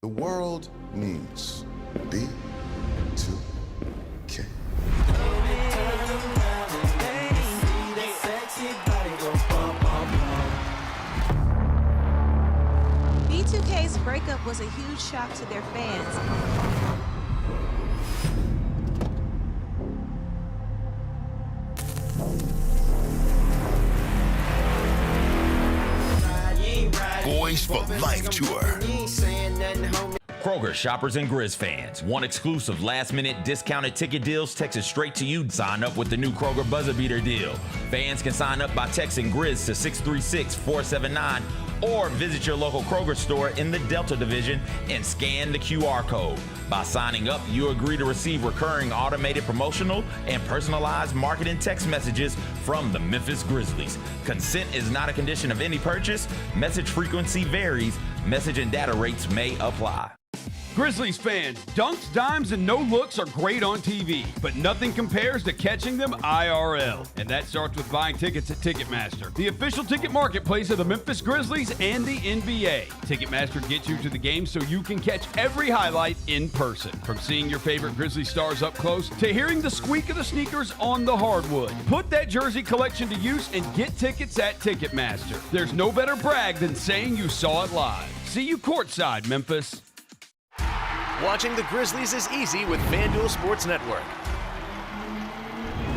The world needs B2K. B2K's breakup was a huge shock to their fans. Boys for Life Tour. Kroger shoppers and Grizz fans want exclusive last-minute discounted ticket deals texted straight to you. Sign up with the new Kroger Buzzer Beater deal. Fans can sign up by texting Grizz to 636-479 or visit your local Kroger store in the Delta Division and scan the QR code. By signing up, you agree to receive recurring automated promotional and personalized marketing text messages from the Memphis Grizzlies. Consent is not a condition of any purchase. Message frequency varies. Message and data rates may apply. Grizzlies fans, dunks, dimes, and no-looks are great on TV, but nothing compares to catching them IRL. And that starts with buying tickets at Ticketmaster, the official ticket marketplace of the Memphis Grizzlies and the NBA. Ticketmaster gets you to the game so you can catch every highlight in person. From seeing your favorite Grizzly stars up close to hearing the squeak of the sneakers on the hardwood. Put that jersey collection to use and get tickets at Ticketmaster. There's no better brag than saying you saw it live. See you courtside, Memphis. Watching the Grizzlies is easy with FanDuel Sports Network.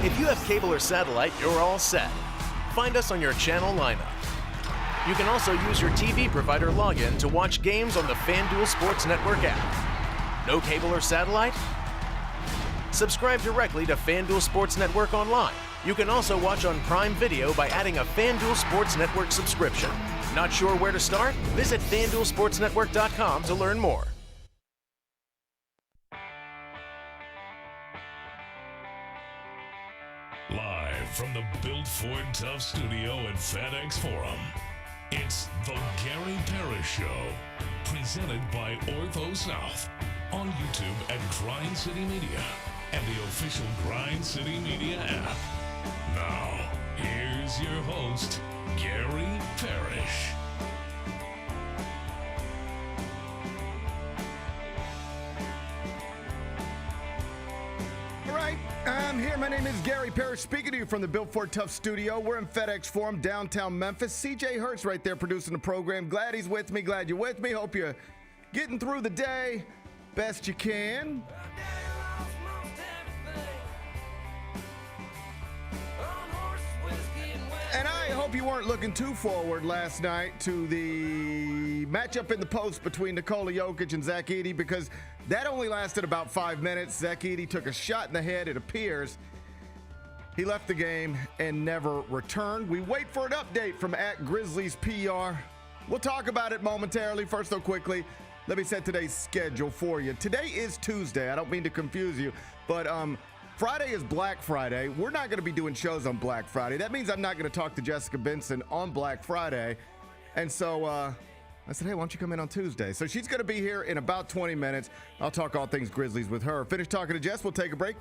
If you have cable or satellite, you're all set. Find us on your channel lineup. You can also use your TV provider login to watch games on the FanDuel Sports Network app. No cable or satellite? Subscribe directly to FanDuel Sports Network online. You can also watch on Prime Video by adding a FanDuel Sports Network subscription. Not sure where to start? Visit FanDuelSportsNetwork.com to learn more. Live from the Built Ford Tough studio at FedEx Forum, it's the Gary Parrish Show, presented by Ortho South, on YouTube at Grind City Media and the official Grind City Media app. Now, here's your host, Gary Parrish. I'm here. My name is Gary Parrish, speaking to you from the Built Ford Tough studio. We're in FedEx Forum, downtown Memphis. CJ Hurts right there producing the program. Glad he's with me. Glad you're with me. Hope you're getting through the day best you can. And I hope you weren't looking too forward last night to the matchup in the post between Nikola Jokic and Zach Edey, because that only lasted about 5 minutes. Zach Edey took a shot in the head, it appears. He left the game and never returned. We wait for an update from @Grizzlies PR. We'll talk about it momentarily. First, though, quickly, let me set today's schedule for you. Today is Tuesday. I don't mean to confuse you, but Friday is Black Friday. We're not going to be doing shows on Black Friday. That means I'm not going to talk to Jessica Benson on Black Friday. And so I said, hey, why don't you come in on Tuesday? So she's going to be here in about 20 minutes. I'll talk all things Grizzlies with her. Finish talking to Jess. We'll take a break.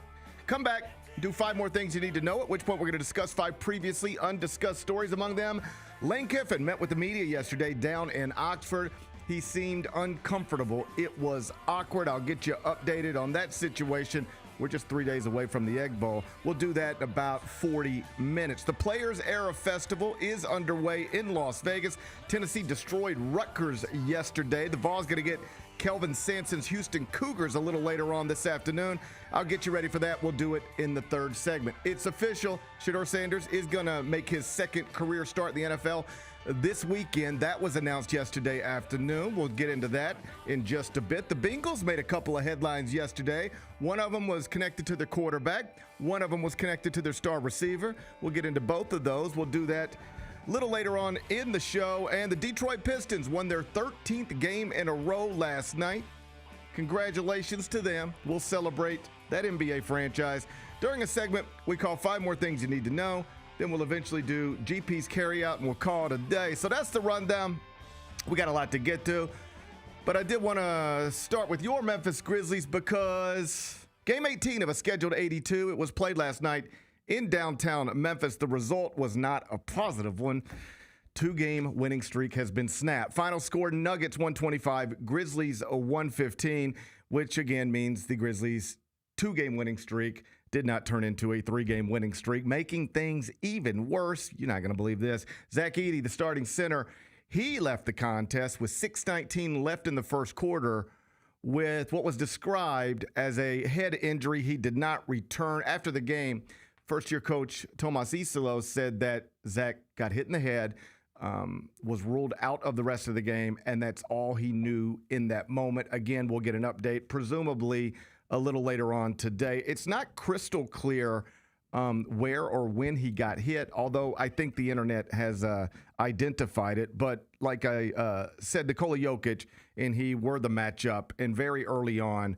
Come back, do 5 more things you need to know, at which point we're going to discuss 5 previously undiscussed stories. Among them, Lane Kiffin met with the media yesterday down in Oxford. He seemed uncomfortable. It was awkward. I'll get you updated on that situation. We're just 3 days away from the Egg Bowl. We'll do that in about 40 minutes. The Players Era Festival is underway in Las Vegas. Tennessee destroyed Rutgers yesterday. The Vols going to get Kelvin Sampson's Houston Cougars a little later on this afternoon. I'll get you ready for that. We'll do it in the third segment. It's official. Shedeur Sanders is going to make his second career start in the NFL this weekend. That was announced yesterday afternoon. We'll get into that in just a bit. The Bengals made a couple of headlines yesterday. One of them was connected to their quarterback. One of them was connected to their star receiver. We'll get into both of those. We'll do that a little later on in the show. And the Detroit Pistons won their 13th game in a row last night. Congratulations to them. We'll celebrate that NBA franchise during a segment we call 5 More Things You Need to Know. Then we'll eventually do GP's Carryout, and we'll call it a day. So that's the rundown. We got a lot to get to. But I did want to start with your Memphis Grizzlies because Game 18 of a scheduled 82, it was played last night in downtown Memphis. The result was not a positive one. 2-game winning streak has been snapped. Final score, Nuggets 125, Grizzlies 115, which again means the Grizzlies' 2-game winning streak did not turn into a 3-game winning streak, making things even worse. You're not going to believe this. Zach Edey, the starting center, he left the contest with 6:19 left in the first quarter with what was described as a head injury. He did not return. After the game, first-year coach Tomas Isolo said that Zach got hit in the head, was ruled out of the rest of the game, and that's all he knew in that moment. Again, we'll get an update, presumably a little later on today. It's not crystal clear where or when he got hit, although I think the internet has identified it. But like I said, Nikola Jokic and he were the matchup, and very early on,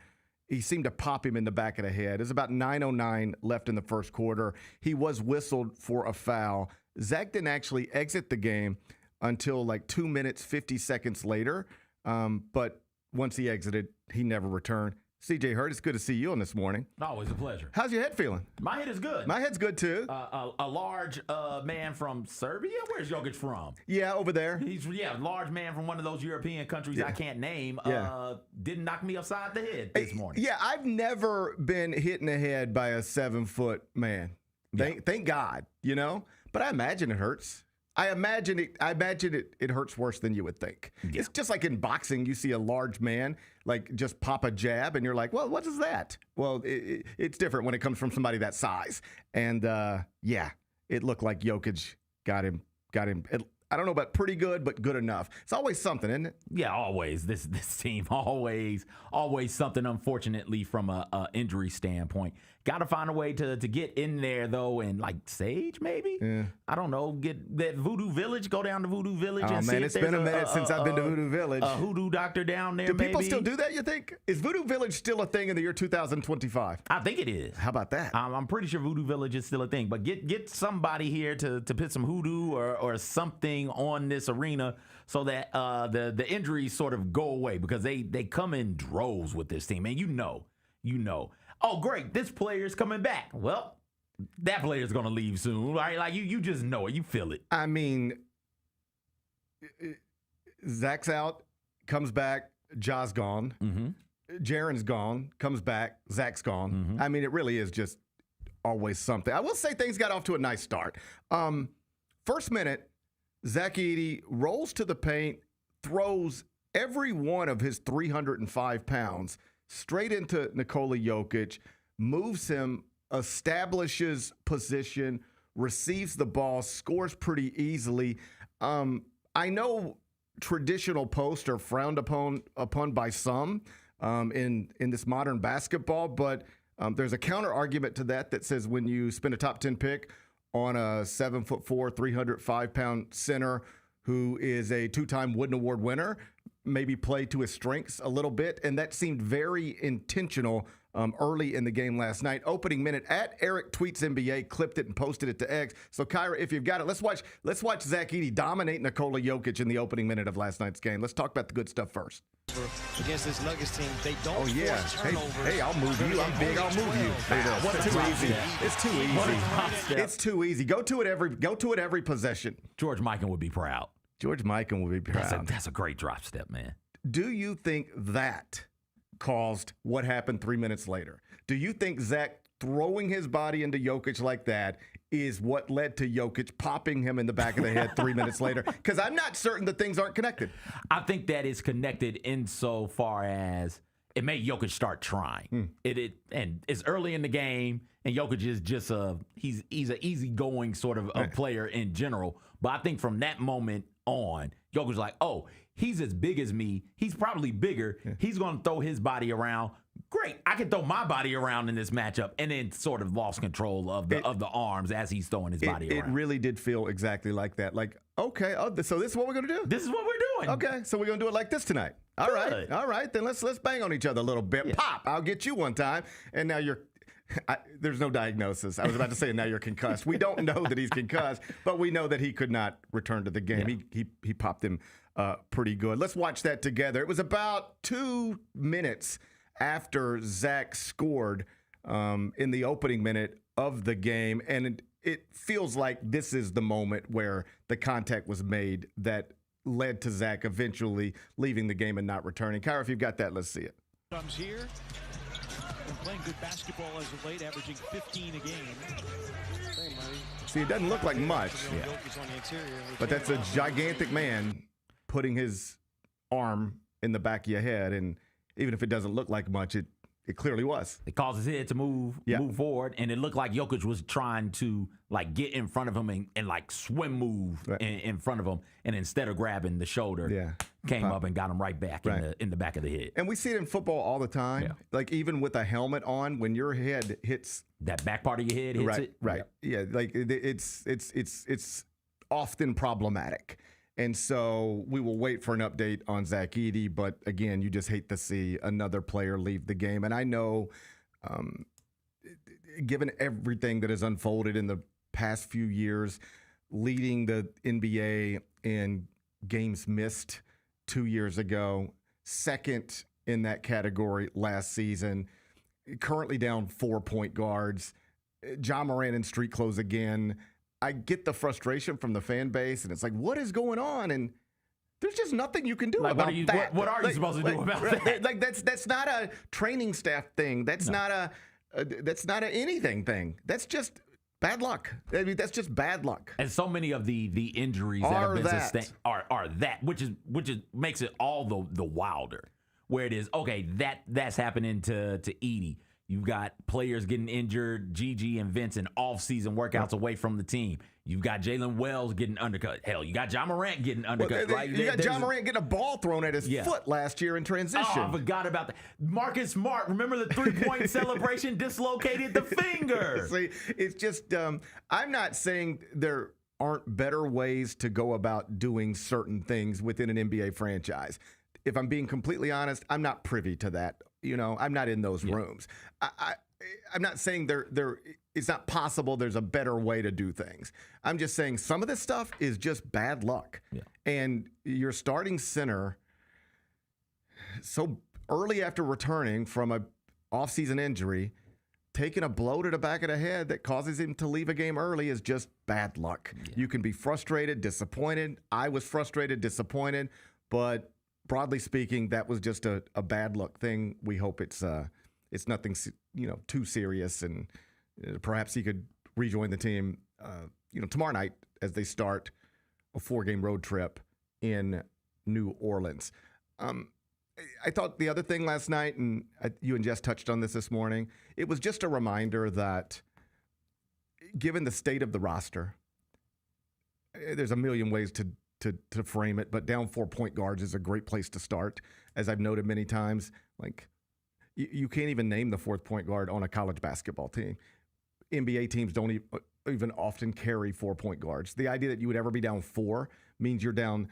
he seemed to pop him in the back of the head. It's about 9:09 left in the first quarter. He was whistled for a foul. Zach didn't actually exit the game until like 2 minutes, 50 seconds later. But once he exited, he never returned. CJ Hurt, it's good to see you on this morning. Always a pleasure. How's your head feeling? My head is good. My head's good too. A large man from Serbia? Where's Jokic from? Yeah, over there. He's a large man from one of those European countries I can't name. Didn't knock me upside the head this morning. Yeah, I've never been hit in the head by a 7-foot man. Thank God, you know? But I imagine it hurts. I imagine it hurts worse than you would think. Yeah. It's just like in boxing, you see a large man like just pop a jab, and you're like, well, what is that? Well, it's different when it comes from somebody that size. And it looked like Jokic got him. I don't know about pretty good, but good enough. It's always something, isn't it? Yeah, always. This team, always something, unfortunately, from a injury standpoint. Got to find a way to get in there, though, and like Sage, maybe? Yeah. I don't know. Get that Voodoo Village, go down to Voodoo Village and see if it's been a minute since I've been to Voodoo Village. A hoodoo doctor down there, Do people still do that, you think? Is Voodoo Village still a thing in the year 2025? I think it is. How about that? I'm pretty sure Voodoo Village is still a thing. But get somebody here to put some hoodoo or something on this arena so that the injuries sort of go away, because they come in droves with this team. And you know. Oh, great, this player's coming back. Well, that player's going to leave soon, right? Like, you just know it. You feel it. I mean, Zach's out, comes back, Ja's gone. Mm-hmm. Jaren's gone, comes back, Zach's gone. Mm-hmm. I mean, it really is just always something. I will say things got off to a nice start. First minute, Zach Edey rolls to the paint, throws every one of his 305 pounds straight into Nikola Jokic, moves him, establishes position, receives the ball, scores pretty easily. I know traditional posts are frowned upon by some in this modern basketball, but there's a counter argument to that says when you spend a top 10 pick on a 7'4", 305-pound center who is a 2-time Wooden Award winner, maybe play to his strengths a little bit, and that seemed very intentional early in the game last night. Opening minute, at Eric Tweets NBA, clipped it and posted it to X. So, Kyra, if you've got it, let's watch Zach Edey dominate Nikola Jokic in the opening minute of last night's game. Let's talk about the good stuff first. Against this Nuggets team, they don't force turnovers. Hey, I'll move you. I'm big. I'll move you. It's too easy. It's too easy. It's too easy. Go to it every possession. George Mikan would be proud. George Mikan would be proud. That's a great drop step, man. Do you think that caused what happened 3 minutes later? Do you think Zach throwing his body into Jokic like that is what led to Jokic popping him in the back of the head 3 minutes later? Because I'm not certain that things aren't connected. I think that is connected insofar as it made Jokic start trying. And it's early in the game, and Jokic is just he's an easygoing sort of a player in general. But I think from that moment on, Jokic's like, oh, he's as big as me. He's probably bigger. Yeah. He's going to throw his body around. Great, I can throw my body around in this matchup, and then sort of lost control of the arms as he's throwing his body around. It really did feel exactly like that. Like, okay, so this is what we're going to do? This is what we're doing. Okay, so we're going to do it like this tonight. All right, then let's bang on each other a little bit. Yeah. Pop, I'll get you one time, and now you're there's no diagnosis. I was about to say now you're concussed. We don't know that he's concussed, but we know that he could not return to the game. Yeah. He popped him pretty good. Let's watch that together. It was about 2 minutes after Zach scored in the opening minute of the game, and it feels like this is the moment where the contact was made that led to Zach eventually leaving the game and not returning. Kyra, if you've got that, let's see it. Comes here. Been playing good basketball as of late, averaging 15 a game. See, it doesn't look like much, but that's a gigantic man putting his arm in the back of your head, and even if it doesn't look like much, it clearly was. It caused his head to move forward, and it looked like Jokic was trying to like get in front of him and like swim move in front of him, and instead of grabbing the shoulder, came up and got him right back in the back of the head. And we see it in football all the time. Yeah. Like even with a helmet on, when your head hits that back part of your head hits it. Right. Yeah, like it's often problematic. And so we will wait for an update on Zach Edey, but again, you just hate to see another player leave the game. And I know, given everything that has unfolded in the past few years, leading the NBA in games missed 2 years ago, second in that category last season, currently down 4 point guards, Ja Morant in street clothes again. I get the frustration from the fan base, and it's like, what is going on? And there's just nothing you can do about that. What are you supposed to do about that? Like that's not a training staff thing. That's not a anything thing. That's just bad luck. I mean, that's just bad luck. And so many of the injuries that have been sustained are that, which makes it all the wilder. Where it is, okay, that's happening to Edey. You've got players getting injured, Gigi and Vince in off-season workouts away from the team. You've got Jalen Wells getting undercut. Hell, you got Ja Morant getting undercut. You got Ja Morant getting a ball thrown at his foot last year in transition. Oh, I forgot about that. Marcus Smart, remember the three-point celebration, dislocated the finger. See, it's just, I'm not saying there aren't better ways to go about doing certain things within an NBA franchise. If I'm being completely honest, I'm not privy to that. You know, I'm not in those rooms. I'm not saying it's not possible there's a better way to do things. I'm just saying some of this stuff is just bad luck. Yeah. And your starting center, so early after returning from a offseason injury, taking a blow to the back of the head that causes him to leave a game early is just bad luck. Yeah. You can be frustrated, disappointed. I was frustrated, disappointed, but broadly speaking, that was just a bad luck thing. We hope it's nothing too serious, and perhaps he could rejoin the team tomorrow night as they start a 4-game road trip in New Orleans. I thought the other thing last night, and you and Jess touched on this morning, it was just a reminder that given the state of the roster, there's a million ways to frame it, but down 4 point guards is a great place to start. As I've noted many times, like you can't even name the fourth point guard on a college basketball team. NBA teams don't even often carry 4 point guards. The idea that you would ever be down 4 means you're down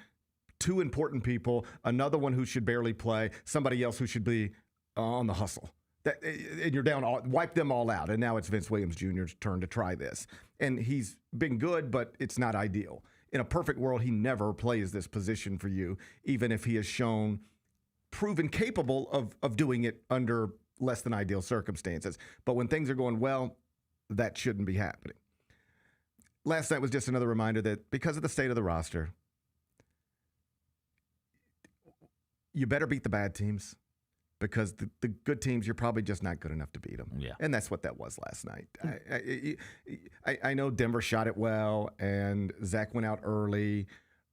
2 important people, another one who should barely play, somebody else who should be on the hustle. And you're down, wipe them all out. And now it's Vince Williams Jr.'s turn to try this. And he's been good, but it's not ideal. In a perfect world, he never plays this position for you, even if he has proven capable of doing it under less than ideal circumstances. But when things are going well, that shouldn't be happening. Last night was just another reminder that because of the state of the roster, you better beat the bad teams, because the good teams, you're probably just not good enough to beat them. Yeah. And that's what that was last night. I know Denver shot it well and Zach went out early,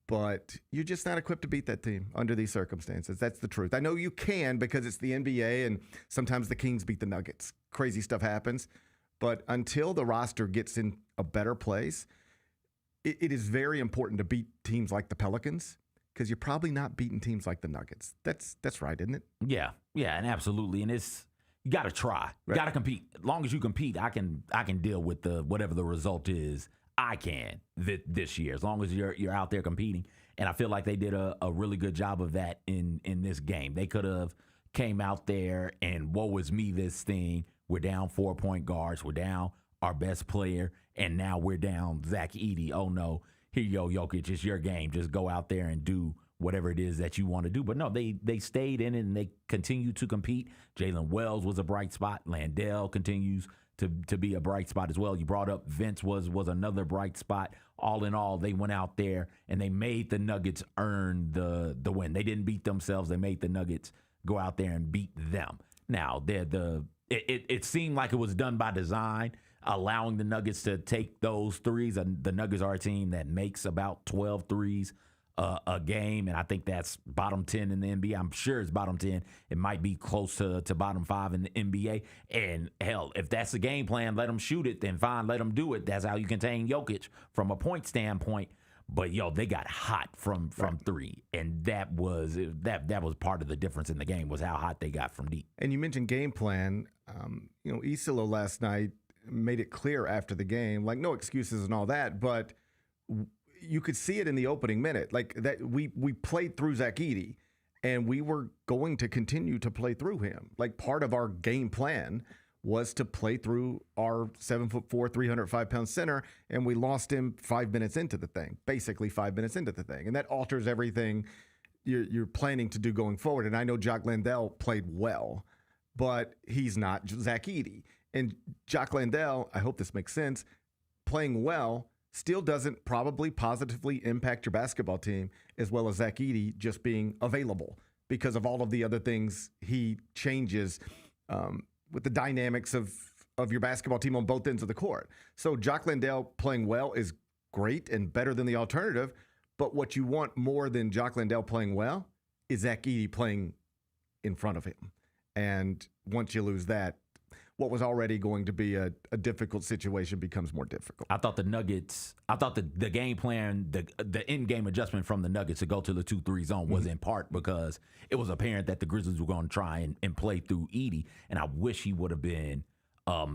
but you're just not equipped to beat that team under these circumstances. That's the truth. I know you can, because it's the NBA and sometimes the Kings beat the Nuggets. Crazy stuff happens. But until the roster gets in a better place, it is very important to beat teams like the Pelicans, because you're probably not beating teams like the Nuggets. That's right, isn't it? Yeah, and absolutely. And you got to try. You got to compete. As long as you compete, I can deal with whatever the result is. I can this year, as long as you're out there competing. And I feel like they did a really good job of that in this game. They could have came out there and woe is me this thing. We're down 4 point guards. We're down our best player. And now we're down Zach Edey. Oh, no. Here you go, Jokic, it's your game. Just go out there and do whatever it is that you want to do. But no, they stayed in it and they continue to compete. Jalen Wells was a bright spot. Landell continues to be a bright spot as well. You brought up Vince was another bright spot. All in all, they went out there and they made the Nuggets earn the win. They didn't beat themselves. They made the Nuggets go out there and beat them. Now, it seemed like it was done by design, allowing the Nuggets to take those threes. The Nuggets are a team that makes about 12 threes a game, and I think that's bottom 10 in the NBA. I'm sure it's bottom 10. It might be close to bottom 5 in the NBA. And hell, if that's the game plan, let them shoot it, then fine, let them do it. That's how you contain Jokic from a point standpoint. But they got hot from three, and that was part of the difference in the game, was how hot they got from deep. And you mentioned game plan. Isilo last night made it clear after the game, like no excuses and all that, but you could see it in the opening minute, like that we played through Zach Edey, and we were going to continue to play through him. Like part of our game plan was to play through our 7'4", 305-pound center, and we lost him 5 minutes into the thing, basically 5 minutes into the thing. And that alters everything you're planning to do going forward. And I know Jock Landale played well, but he's not Zach Edey. And Jock Landale, I hope this makes sense, playing well still doesn't probably positively impact your basketball team as well as Zach Edey just being available because of all of the other things he changes with the dynamics of your basketball team on both ends of the court. So Jock Landale playing well is great and better than the alternative, but what you want more than Jock Landale playing well is Zach Edey playing in front of him. And once you lose that, what was already going to be a difficult situation becomes more difficult. I thought the game plan, the in-game adjustment from the Nuggets to go to the 2-3 zone was in part because it was apparent that the Grizzlies were going to try and play through Edey, and I wish he would have been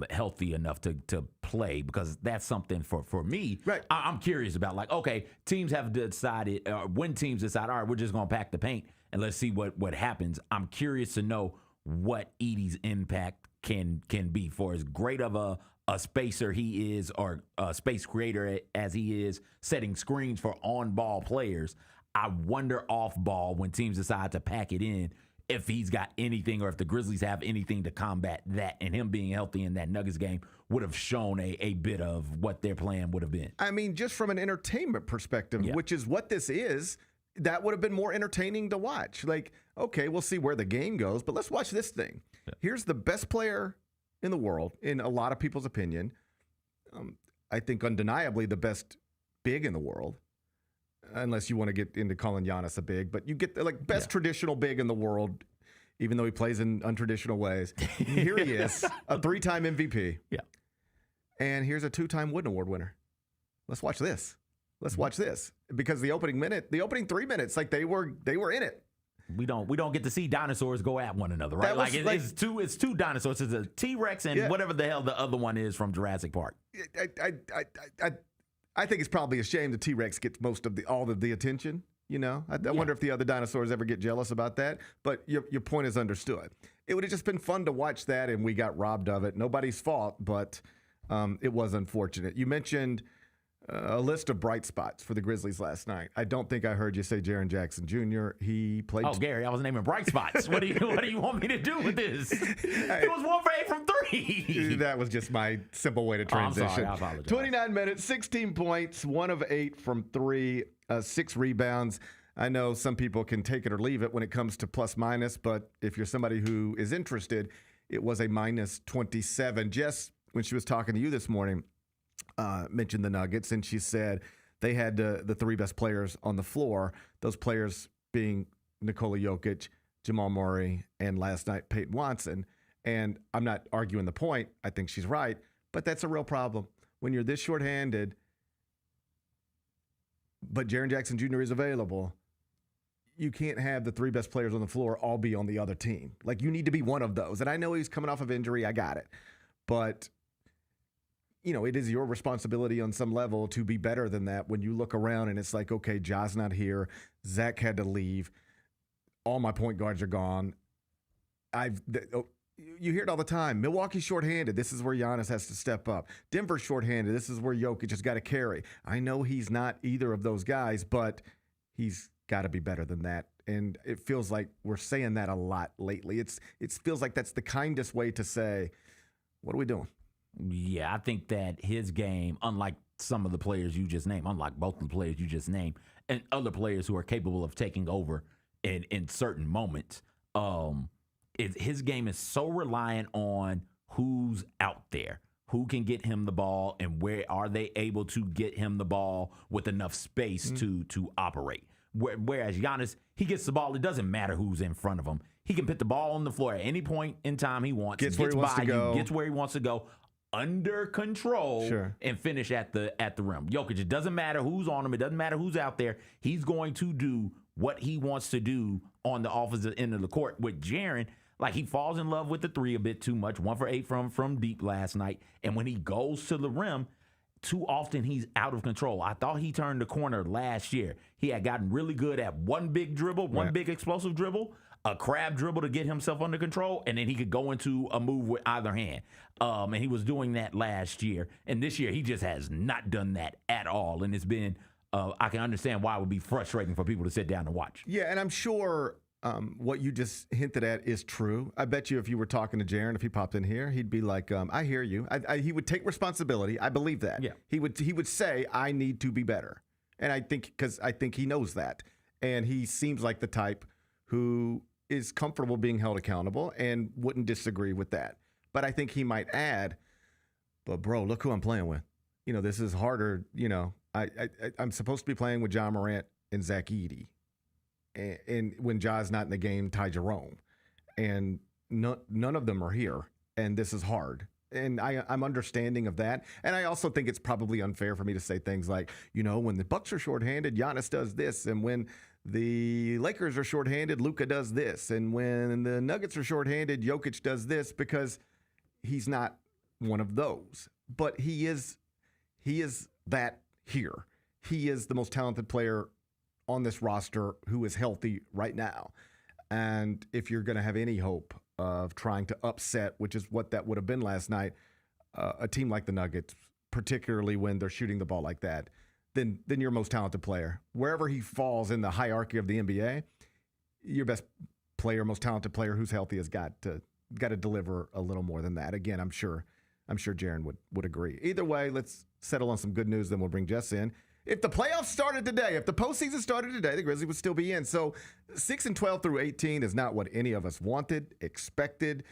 healthy enough to play, because that's something for me. Right. I'm curious about, like, okay, teams have decided, when teams decide, all right, we're just going to pack the paint and let's see what happens. I'm curious to know what Edey's impact can be, for as great of a spacer he is, or a space creator as he is, setting screens for on-ball players. I wonder off-ball, when teams decide to pack it in, if he's got anything, or if the Grizzlies have anything to combat that, and him being healthy in that Nuggets game would have shown a bit of what their plan would have been. I mean, just from an entertainment perspective, which is what this is, that would have been more entertaining to watch. Like, okay, we'll see where the game goes, but let's watch this thing. Yeah. Here's the best player in the world, in a lot of people's opinion. I think undeniably the best big in the world, unless you want to get into calling Giannis a big, but you get the best traditional big in the world, even though he plays in untraditional ways. Here he is, a 3-time MVP. Yeah. And here's a 2-time Wooden Award winner. Let's watch this. Let's watch this, because the opening 3 minutes, like they were in it. We don't get to see dinosaurs go at one another, right? It's two dinosaurs. It's a T-Rex and whatever the hell the other one is from Jurassic Park. I think it's probably a shame the T-Rex gets all of the attention. I wonder if the other dinosaurs ever get jealous about that. But your point is understood. It would have just been fun to watch that, and we got robbed of it. Nobody's fault, but it was unfortunate. You mentioned a list of bright spots for the Grizzlies last night. I don't think I heard you say Jaren Jackson Jr. He played. Oh, Gary, I was naming bright spots. What do you want me to do with this? It was 1 for 8 from 3. That was just my simple way to transition. I'm sorry, I apologize. 29 minutes, 16 points, 1 of 8 from 3, 6 rebounds. I know some people can take it or leave it when it comes to plus minus, but if you're somebody who is interested, it was a minus 27. Jess, when she was talking to you this morning, mentioned the Nuggets, and she said they had the 3 best players on the floor, those players being Nikola Jokic, Jamal Murray, and last night Peyton Watson. And I'm not arguing the point. I think she's right, but that's a real problem. When you're this shorthanded, but Jaren Jackson Jr. is available, you can't have the 3 best players on the floor all be on the other team. Like, you need to be one of those. And I know he's coming off of injury. I got it. But it is your responsibility on some level to be better than that when you look around and it's like, okay, Ja's not here. Zach had to leave. All my point guards are gone. You hear it all the time. Milwaukee's shorthanded. This is where Giannis has to step up. Denver's shorthanded. This is where Jokic has got to carry. I know he's not either of those guys, but he's got to be better than that. And it feels like we're saying that a lot lately. It feels like that's the kindest way to say, what are we doing? Yeah, I think that his game, unlike some of the players you just named, unlike both of the players you just named, and other players who are capable of taking over in certain moments, his game is so reliant on who's out there, who can get him the ball, and where are they able to get him the ball with enough space to operate. Whereas Giannis, he gets the ball. It doesn't matter who's in front of him. He can put the ball on the floor at any point in time he wants. Gets where he wants to go. Gets where he wants to go. Under control, and finish at the rim. Jokic, it doesn't matter who's on him. It doesn't matter who's out there. He's going to do what he wants to do on the offensive end of the court. With Jaren, like, he falls in love with the three a bit too much. 1 for 8 from deep last night. And when he goes to the rim, too often he's out of control. I thought he turned the corner last year. He had gotten really good at one big dribble, one big explosive dribble, a crab dribble to get himself under control, and then he could go into a move with either hand. And he was doing that last year. And this year, he just has not done that at all. And it's been, I can understand why it would be frustrating for people to sit down and watch. Yeah, and I'm sure what you just hinted at is true. I bet you if you were talking to Jaren, if he popped in here, he'd be like, I hear you. He would take responsibility. I believe that. Yeah. He would say, I need to be better. And I think he knows that. And he seems like the type who is comfortable being held accountable and wouldn't disagree with that. But I think he might add, but bro, look who I'm playing with. This is harder. I'm supposed to be playing with John Morant and Zach Edey. And when Ja's not in the game, Ty Jerome. And none of them are here. And this is hard. And I'm understanding of that. And I also think it's probably unfair for me to say things like, when the Bucks are shorthanded, Giannis does this. And when the Lakers are shorthanded, Luka does this. And when the Nuggets are shorthanded, Jokic does this, because he's not one of those. But he is that here. He is the most talented player on this roster who is healthy right now. And if you're going to have any hope of trying to upset, which is what that would have been last night, a team like the Nuggets, particularly when they're shooting the ball like that, then your most talented player, wherever he falls in the hierarchy of the NBA, your best player, most talented player who's healthy has got to deliver a little more than that. Again, I'm sure Jaren would agree. Either way, let's settle on some good news, then we'll bring Jess in. If the playoffs started today, if the postseason started today, the Grizzlies would still be in. So 6-12 through 18 is not what any of us wanted, expected,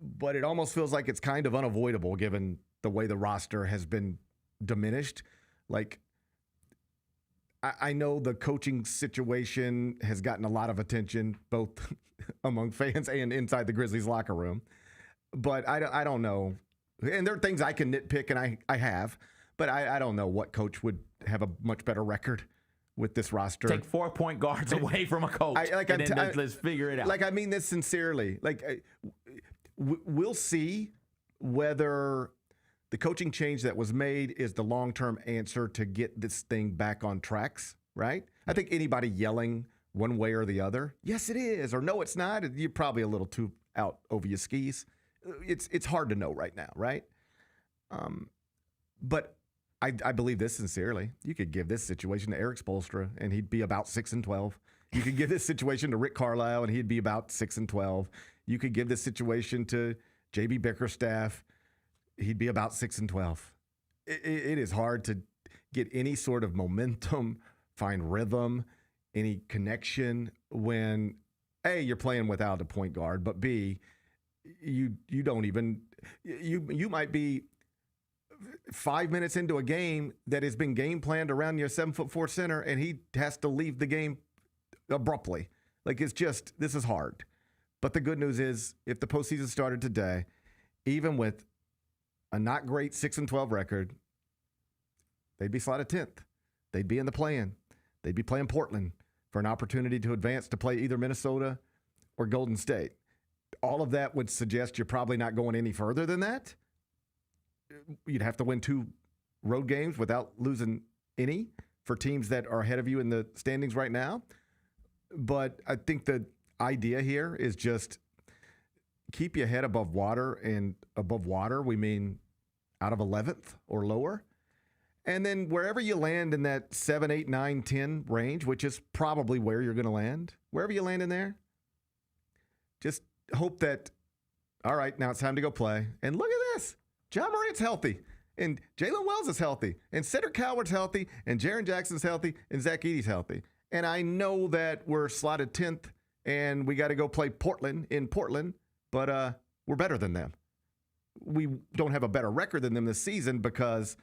but it almost feels like it's kind of unavoidable given the way the roster has been diminished. Like, I know the coaching situation has gotten a lot of attention, both among fans and inside the Grizzlies locker room, but I don't know. And there are things I can nitpick, and I have. But I don't know what coach would have a much better record with this roster. Take 4 point guards away from a coach, let's figure it out. Like, I mean this sincerely. Like, we'll see whether the coaching change that was made is the long-term answer to get this thing back on tracks, right? I think anybody yelling one way or the other, yes, it is, or no, it's not, you're probably a little too out over your skis. It's hard to know right now, right? But I believe this sincerely. You could give this situation to Eric Spoelstra, and he'd be about 6-12. You could give this situation to Rick Carlisle, and he'd be about 6-12. You could give this situation to J.B. Bickerstaff. He'd be about 6-12. It is hard to get any sort of momentum, find rhythm, any connection when, A, you're playing without a point guard, but B, you don't even – you might be – 5 minutes into a game that has been game planned around your 7'4" center, and he has to leave the game abruptly. Like, it's just, this is hard. But the good news is, if the postseason started today, even with a not great 6-12 record, they'd be slotted 10th. They'd be in the play-in. They'd be playing Portland for an opportunity to advance to play either Minnesota or Golden State. All of that would suggest you're probably not going any further than that. You'd have to win 2 road games without losing any for teams that are ahead of you in the standings right now. But I think the idea here is just keep your head above water, and above water, we mean out of 11th or lower. And then wherever you land in that 7, 8, 9, 10 range, which is probably where you're going to land, wherever you land in there, just hope that, all right, now it's time to go play. And look at this. John Morant's healthy, and Jalen Wells is healthy, and Cedric Howard's healthy, and Jaren Jackson's healthy, and Zach Edey's healthy. And I know that we're slotted 10th, and we got to go play Portland in Portland, but we're better than them. We don't have a better record than them this season because,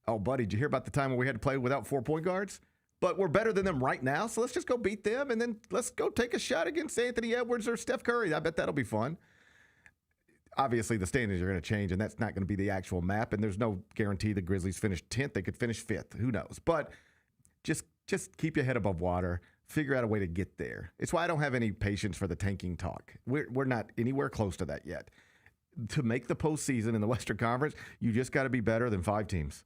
oh, buddy, did you hear about the time when we had to play without 4 point guards? But we're better than them right now, so let's just go beat them, and then let's go take a shot against Anthony Edwards or Steph Curry. I bet that'll be fun. Obviously, the standings are going to change, and that's not going to be the actual map, and there's no guarantee the Grizzlies finish 10th. They could finish 5th. Who knows? But just keep your head above water. Figure out a way to get there. It's why I don't have any patience for the tanking talk. We're not anywhere close to that yet. To make the postseason in the Western Conference, you just got to be better than 5 teams.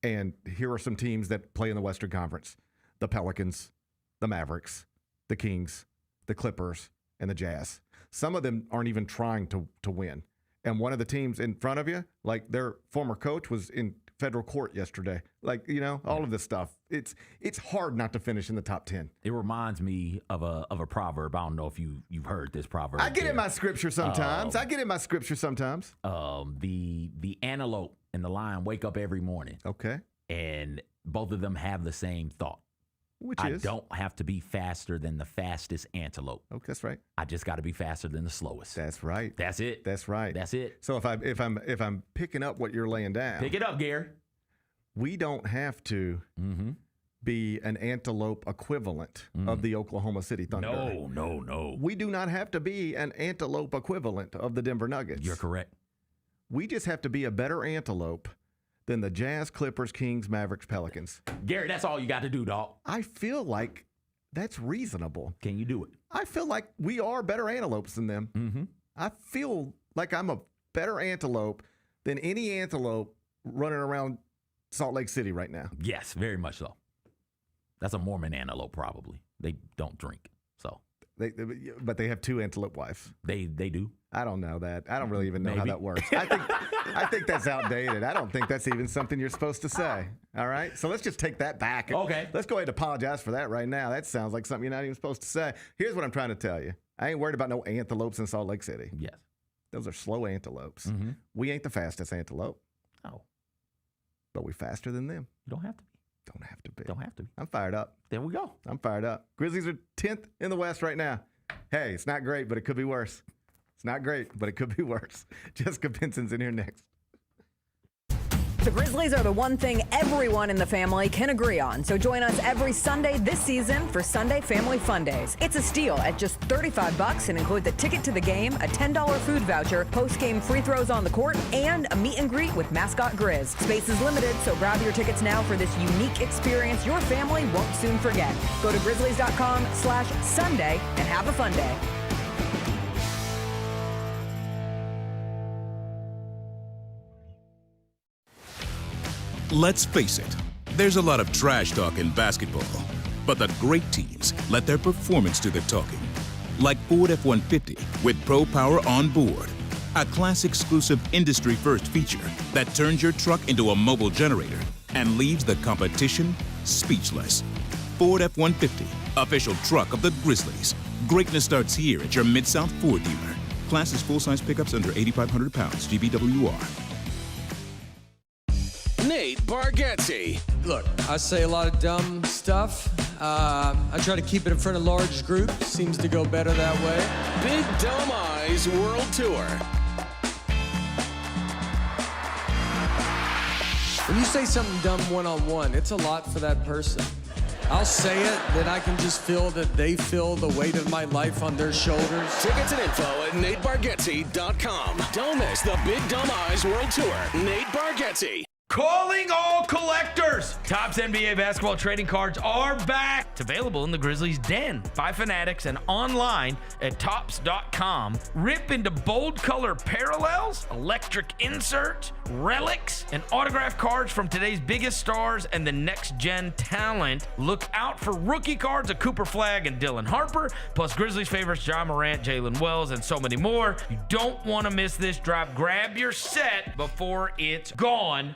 And here are some teams that play in the Western Conference. The Pelicans, the Mavericks, the Kings, the Clippers, and the Jazz. Some of them aren't even trying to win. And one of the teams in front of you, like their former coach was in federal court yesterday. Like, all of this stuff. It's hard not to finish in the top 10. It reminds me of a proverb. I don't know if you've heard this proverb. I get in my scripture sometimes. The antelope and the lion wake up every morning. Okay. And both of them have the same thought. Which I is? don't have to be faster than the fastest antelope. Okay, that's right. I just got to be faster than the slowest. That's right. That's it. That's right. That's it. So if I'm picking up what you're laying down, pick it up, Gary. We don't have to be an antelope equivalent of the Oklahoma City Thunder. No. We do not have to be an antelope equivalent of the Denver Nuggets. You're correct. We just have to be a better antelope than the Jazz, Clippers, Kings, Mavericks, Pelicans. Gary, that's all you got to do, dog. I feel like that's reasonable. Can you do it? I feel like we are better antelopes than them. Mm-hmm. I feel like I'm a better antelope than any antelope running around Salt Lake City right now. Yes, very much so. That's a Mormon antelope, probably. They don't drink, so. But they have 2 antelope wives. They do. I don't know that. I don't really even know how that works. I think that's outdated. I don't think that's even something you're supposed to say. All right? So let's just take that back. Okay. Let's go ahead and apologize for that right now. That sounds like something you're not even supposed to say. Here's what I'm trying to tell you. I ain't worried about no antelopes in Salt Lake City. Yes. Those are slow antelopes. Mm-hmm. We ain't the fastest antelope. Oh. But we're faster than them. You don't have to be. Don't have to be. Don't have to be. I'm fired up. There we go. I'm fired up. Grizzlies are 10th in the West right now. Hey, it's not great, but it could be worse. It's not great, but it could be worse. Jessica Benson's in here next. The Grizzlies are the one thing everyone in the family can agree on. So join us every Sunday this season for Sunday Family Fun Days. It's a steal at just $35 and includes a ticket to the game, a $10 food voucher, post-game free throws on the court, and a meet and greet with mascot Grizz. Space is limited, so grab your tickets now for this unique experience your family won't soon forget. Go to grizzlies.com/Sunday and have a fun day. Let's face it, there's a lot of trash talk in basketball, but the great teams let their performance do the talking. Like Ford F-150 with Pro Power on board, a class-exclusive industry-first feature that turns your truck into a mobile generator and leaves the competition speechless. Ford F-150, official truck of the Grizzlies. Greatness starts here at your Mid-South Ford dealer. Class is full-size pickups under 8,500 pounds, GVWR. Nate Bargatze. Look, I say a lot of dumb stuff. I try to keep it in front of large groups. Seems to go better that way. Big Dumb Eyes World Tour. When you say something dumb one-on-one, it's a lot for that person. I'll say it, then I can just feel that they feel the weight of my life on their shoulders. Tickets and info at NateBargatze.com. Don't miss the Big Dumb Eyes World Tour. Nate Bargatze. Calling all collectors! Topps NBA basketball trading cards are back. It's available in the Grizzlies Den by Fanatics and online at Topps.com. Rip into bold color parallels, electric inserts, relics, and autographed cards from today's biggest stars and the next-gen talent. Look out for rookie cards of Cooper Flagg and Dylan Harper, plus Grizzlies favorites John Morant, Jalen Wells, and so many more. You don't want to miss this drop. Grab your set before it's gone.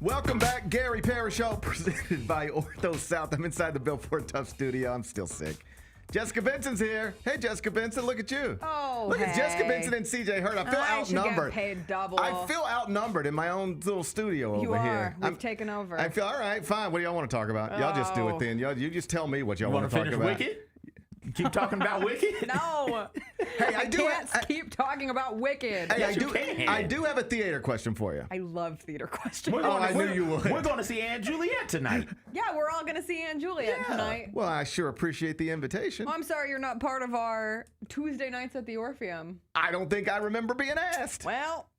Welcome back, Gary Parrish Show, presented by Ortho South. I'm inside the Bill Ford Tough studio. I'm still sick. Jessica Benson's here. Hey, Jessica Benson, look at you. Oh, look at Jessica Benson and CJ Hurd. I feel outnumbered. Should get paid double. I feel outnumbered in my own little studio over here. We've taken over. I feel all right. Fine. What do y'all want to talk about? Y'all just do it then. You just tell me what y'all want to talk about. Wicked? Keep talking about Wicked? No. Hey, I can't keep talking about Wicked. Hey, I do have a theater question for you. I love theater questions. I knew you would. We're going to see Aunt Juliet tonight. Yeah, we're all going to see Aunt Juliet tonight. Well, I sure appreciate the invitation. Well, I'm sorry you're not part of our Tuesday nights at the Orpheum. I don't think I remember being asked. Well,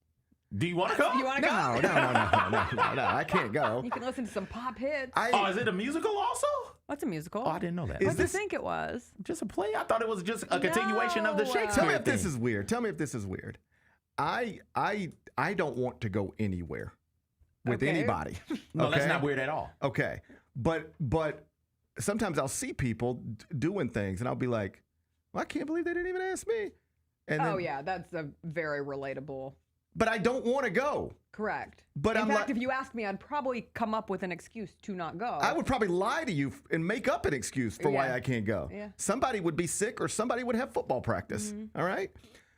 do you want to go? You want to go? No, I can't go. You can listen to some pop hits. Is it a musical also? What's a musical? Oh, I didn't know that. What do you think it was? Just a play? I thought it was just a continuation of the Shakespeare Tell me if thing. this is weird. Tell me if this is weird. I don't want to go anywhere with anybody. No, that's not weird at all. Okay. But sometimes I'll see people doing things and I'll be like, well, I can't believe they didn't even ask me. And then, yeah, that's a very relatable. But I don't want to go. Correct. But in fact, if you asked me, I'd probably come up with an excuse to not go. I would probably lie to you and make up an excuse for why I can't go. Yeah. Somebody would be sick or somebody would have football practice. All right?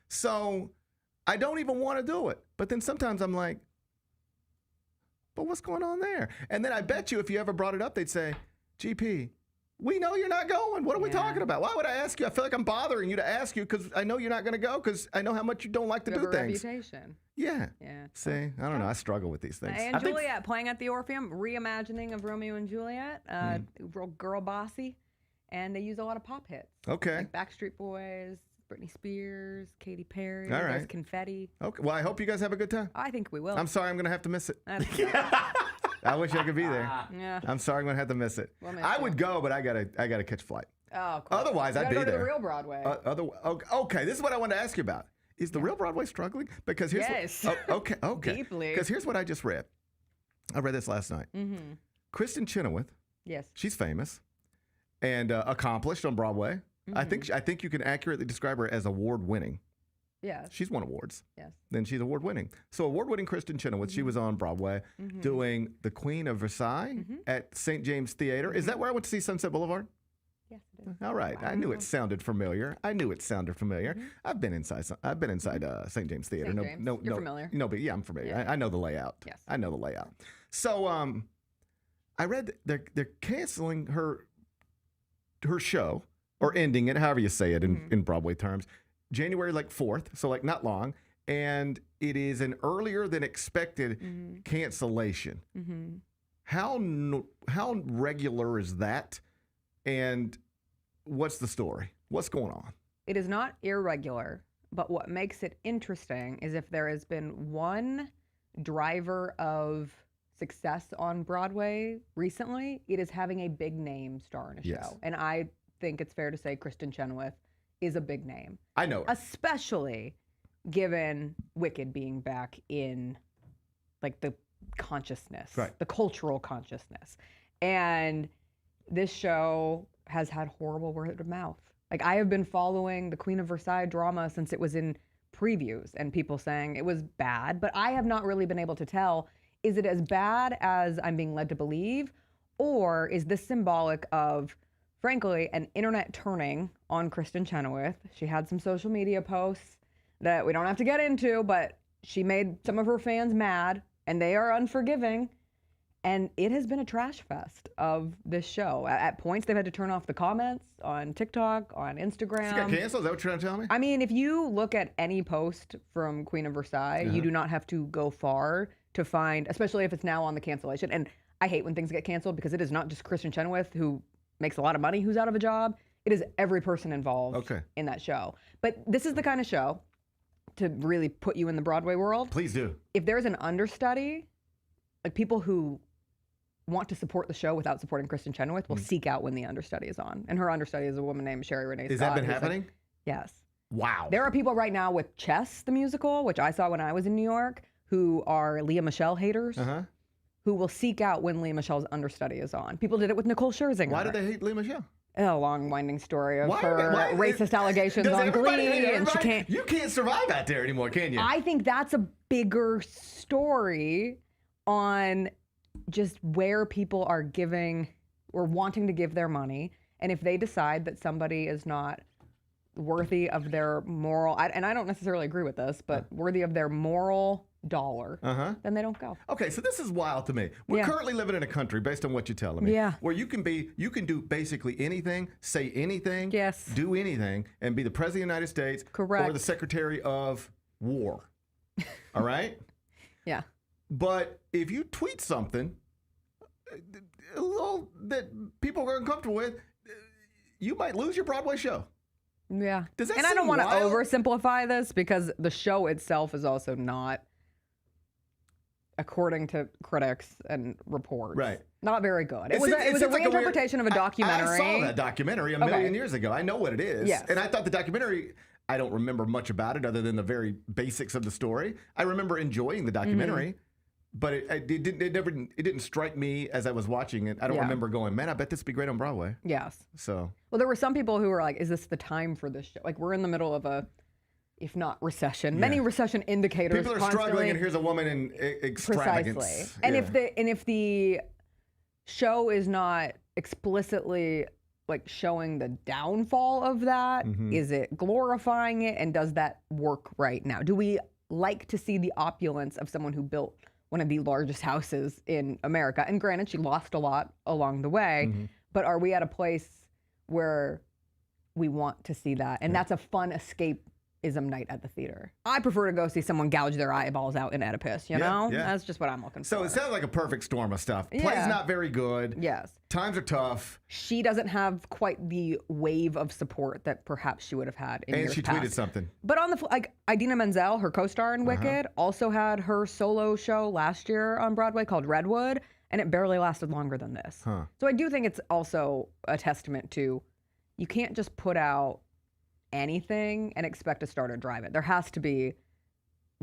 So I don't even want to do it. But then sometimes I'm like, but what's going on there? And then I bet you if you ever brought it up, they'd say, GP, we know you're not going. What are we talking about? Why would I ask you? I feel like I'm bothering you to ask you because I know you're not going to go because I know how much you don't like to do things. Reputation. Yeah. See, I don't know. I struggle with these things. And Juliet playing at the Orpheum, reimagining of Romeo and Juliet, real girl bossy, and they use a lot of pop hits. Okay. Like Backstreet Boys, Britney Spears, Katy Perry, All right. there's confetti. Okay. Well, I hope you guys have a good time. I think we will. I'm sorry I'm going to have to miss it. I wish I could be there. Yeah. I'm sorry I'm going to have to miss it. I would go, but I gotta catch a flight. Oh, cool. Otherwise, I'd be go there. To the real Broadway. Okay, this is what I wanted to ask you about. Is the real Broadway struggling? Because here's okay. Deeply. Because here's what I just read. I read this last night. Kristen Chenoweth. Yes. She's famous and accomplished on Broadway. I think you can accurately describe her as award-winning. Yes. She's won awards. Yes. Then she's award-winning. So award-winning Kristen Chenoweth, she was on Broadway doing The Queen of Versailles at St. James Theater. Is that where I went to see Sunset Boulevard? Yes, it is. All right. Wow. I knew it sounded familiar. I've been inside St. James Theater. St. James. You're familiar. No, but yeah, I'm familiar. Yeah. I know the layout. Yes. I know the layout. So I read that they're canceling her show or ending it, however you say it in Broadway terms, January 4th, so not long, and it is an earlier than expected cancellation. How regular is that, and what's the story? What's going on? It is not irregular, but what makes it interesting is if there has been one driver of success on Broadway recently, it is having a big name star in a show. And I think it's fair to say Kristen Chenoweth is a big name. I know. Especially given Wicked being back in the consciousness, the cultural consciousness. And this show has had horrible word of mouth. I have been following the Queen of Versailles drama since it was in previews and people saying it was bad, but I have not really been able to tell, is it as bad as I'm being led to believe, or is this symbolic of, frankly, an internet turning on Kristen Chenoweth? She had some social media posts that we don't have to get into, but she made some of her fans mad, and they are unforgiving. And it has been a trash fest of this show. At points, they've had to turn off the comments on TikTok, on Instagram. She got canceled? Is that what you're trying to tell me? I mean, if you look at any post from Queen of Versailles, you do not have to go far to find, especially if it's now on the cancellation. And I hate when things get canceled because it is not just Kristen Chenoweth who makes a lot of money who's out of a job. It is every person involved in that show. But this is the kind of show to really put you in the Broadway world. Please do. If there's an understudy, people who want to support the show without supporting Kristen Chenoweth will seek out when the understudy is on. And her understudy is a woman named Sherry Renee Scott. Has that been happening? Yes. Wow. There are people right now with Chess, the musical, which I saw when I was in New York, who are Leah Michele haters, who will seek out when Leah Michele's understudy is on. People did it with Nicole Scherzinger. Why did they hate Leah Michele? A long, winding story of her racist allegations on Glee, and she can't. You can't survive out there anymore, can you? I think that's a bigger story on just where people are giving or wanting to give their money. And if they decide that somebody is not worthy of their moral, and I don't necessarily agree with this, but worthy of their moral dollar, then they don't go. Okay, so this is wild to me. We're currently living in a country, based on what you're telling me, where you can do basically anything, say anything, do anything, and be the President of the United States or the Secretary of War. All right? Yeah. But if you tweet something a little that people are uncomfortable with, you might lose your Broadway show. Yeah. Does that and I don't want to wild? oversimplify this because the show itself is also not, according to critics and reports, not very good. It was a reinterpretation of a documentary. I saw that documentary a million years ago. I know what it is. Yes. And I thought the documentary, I don't remember much about it other than the very basics of the story. I remember enjoying the documentary. But it didn't strike me as I was watching it. I don't remember going, man, I bet this would be great on Broadway. Yes. So. Well, there were some people who were like, is this the time for this show? Like, we're in the middle of a, if not recession, many recession indicators. People are struggling, and here's a woman in extravagance. Precisely. And if the show is not explicitly like showing the downfall of that, is it glorifying it? And does that work right now? Do we like to see the opulence of someone who built one of the largest houses in America? And granted, she lost a lot along the way, but are we at a place where we want to see that? And that's a fun escapism night at the theater. I prefer to go see someone gouge their eyeballs out in Oedipus, you know? That's just what I'm looking for. So it sounds like a perfect storm of stuff. Play's not very good. Yes. Times are tough. She doesn't have quite the wave of support that perhaps she would have had in years past. And she tweeted something. But on the like, Idina Menzel, her co-star in Wicked, also had her solo show last year on Broadway called Redwood, and it barely lasted longer than this. So I do think it's also a testament to you can't just put out anything and expect to start or drive it. There has to be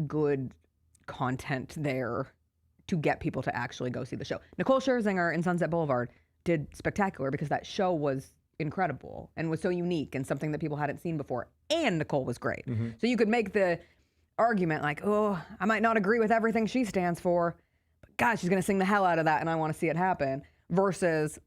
good content there to get people to actually go see the show. Nicole Scherzinger in Sunset Boulevard did spectacular because that show was incredible and was so unique and something that people hadn't seen before. And Nicole was great. So you could make the argument like, oh, I might not agree with everything she stands for, but God, she's going to sing the hell out of that and I want to see it happen. Versus,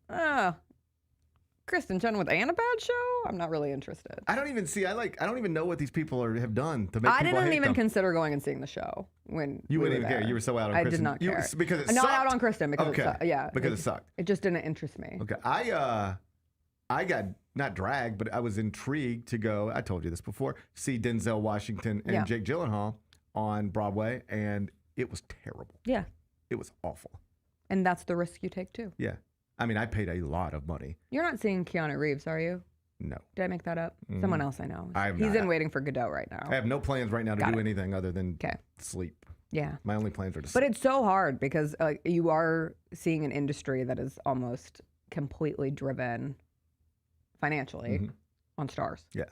Kristen Chen with Annabad show? I'm not really interested. I don't even see. I don't even know what these people have done to make people hate them. I didn't even consider going and seeing the show when you wouldn't even care. You were so out on Kristen. I did not care because it sucked. Not out on Kristen because it sucked. Yeah, because it sucked. It just didn't interest me. Okay, I got not dragged, but I was intrigued to go. I told you this before. See Denzel Washington and Jake Gyllenhaal on Broadway, and it was terrible. Yeah, it was awful. And that's the risk you take too. Yeah. I mean, I paid a lot of money. You're not seeing Keanu Reeves, are you? No. Did I make that up? Someone else I know. He's in Waiting for Godot right now. I have no plans right now to do anything other than sleep. Yeah. My only plans are to sleep. But it's so hard because you are seeing an industry that is almost completely driven financially on stars. Yeah.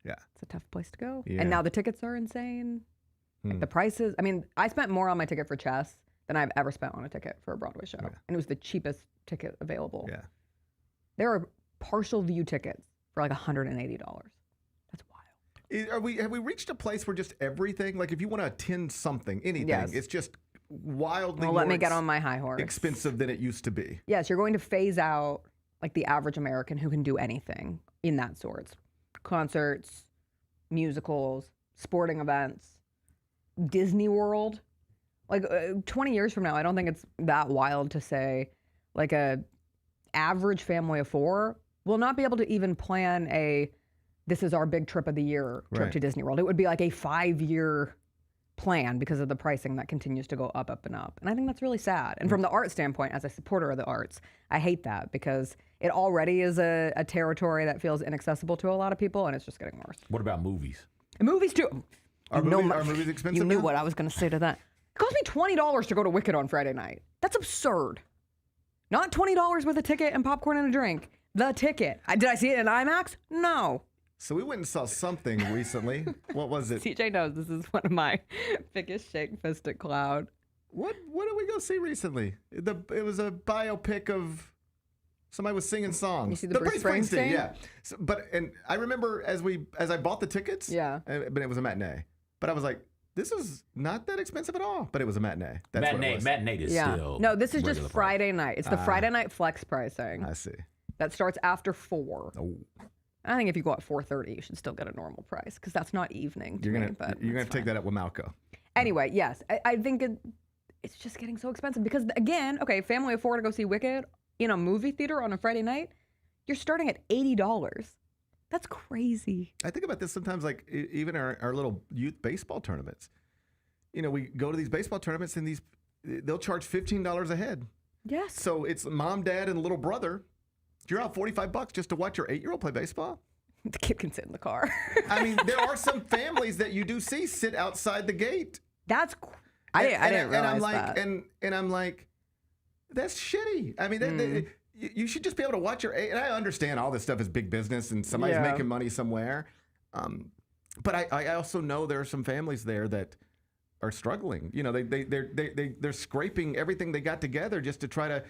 Yeah. It's a tough place to go. Yeah. And now the tickets are insane. Like the prices. I mean, I spent more on my ticket for chess than I've ever spent on a ticket for a Broadway show. Yeah. And it was the cheapest ticket available. Yeah. There are partial view tickets for like $180. That's wild. Have we reached a place where just everything, like if you want to attend something, anything, it's just wildly let me get on my high horse. Expensive than it used to be. Yes, you're going to phase out like the average American who can do anything in that sort. Concerts, musicals, sporting events, Disney World. Like 20 years from now, I don't think it's that wild to say like a average family of four will not be able to even plan this is our big trip of the year trip to Disney World. It would be like a 5-year plan because of the pricing that continues to go up, up, and up. And I think that's really sad. And from the art standpoint, as a supporter of the arts, I hate that because it already is a territory that feels inaccessible to a lot of people, and it's just getting worse. What about movies? And movies too. Are movies expensive? You knew what I was going to say to that. It cost me $20 to go to Wicked on Friday night. That's absurd. Not $20 with a ticket and popcorn and a drink. The ticket. Did I see it in IMAX? No. So we went and saw something recently. What was it? CJ knows this is one of my biggest shake fisted cloud. What did we go see recently? It was a biopic of somebody was singing songs. You see the Bruce Springsteen? Yeah. And I remember as I bought the tickets. Yeah. But it was a matinee. But I was like, this is not that expensive at all, but it was a matinee. That's what it was. Matinee is still. No, this is just regular Friday night. It's the Friday night flex pricing. I see. That starts after 4. Oh. I think if you go at 4:30, you should still get a normal price because that's not evening to You're me. gonna have to take that up with Malco. Anyway, yes, I think it's just getting so expensive because again, okay, family of 4 to go see Wicked in a movie theater on a Friday night, you're starting at $80. That's crazy. I think about this sometimes, like even our little youth baseball tournaments. You know, we go to these baseball tournaments and they'll charge $15 a head. Yes. So it's mom, dad, and little brother. You're out $45 just to watch your 8-year-old play baseball. The kid can sit in the car. I mean, there are some families that you do see sit outside the gate. That's I didn't realize that. And I'm like, that's shitty. I mean, you should just be able to watch your. And I understand all this stuff is big business and somebody's making money somewhere. But I also know there are some families there that are struggling. You know, they're scraping everything they got together just to try to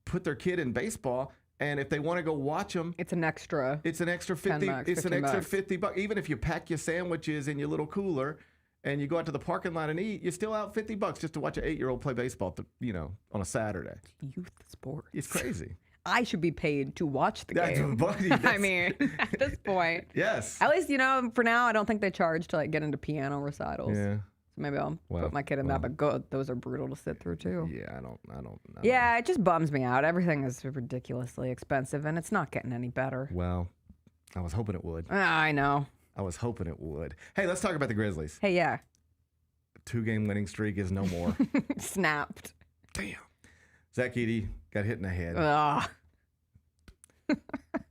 put their kid in baseball. And if they want to go watch them, it's an extra 50. It's an extra $50. Even if you pack your sandwiches in your little cooler and you go out to the parking lot and eat, you're still out $50 just to watch an 8-year-old play baseball. On a Saturday. Youth sports. It's crazy. I should be paid to watch the game. Buddy, I mean, at this point. Yes. At least, for now, I don't think they charge to get into piano recitals. Yeah. So maybe I'll put my kid in that, but good. Those are brutal to sit through too. Yeah, I don't know. Yeah, it just bums me out. Everything is ridiculously expensive and it's not getting any better. Well, I was hoping it would. I know. I was hoping it would. Hey, let's talk about the Grizzlies. Hey, yeah. 2-game winning streak is no more. Snapped. Damn. Zach Edey got hit in the head. Ugh.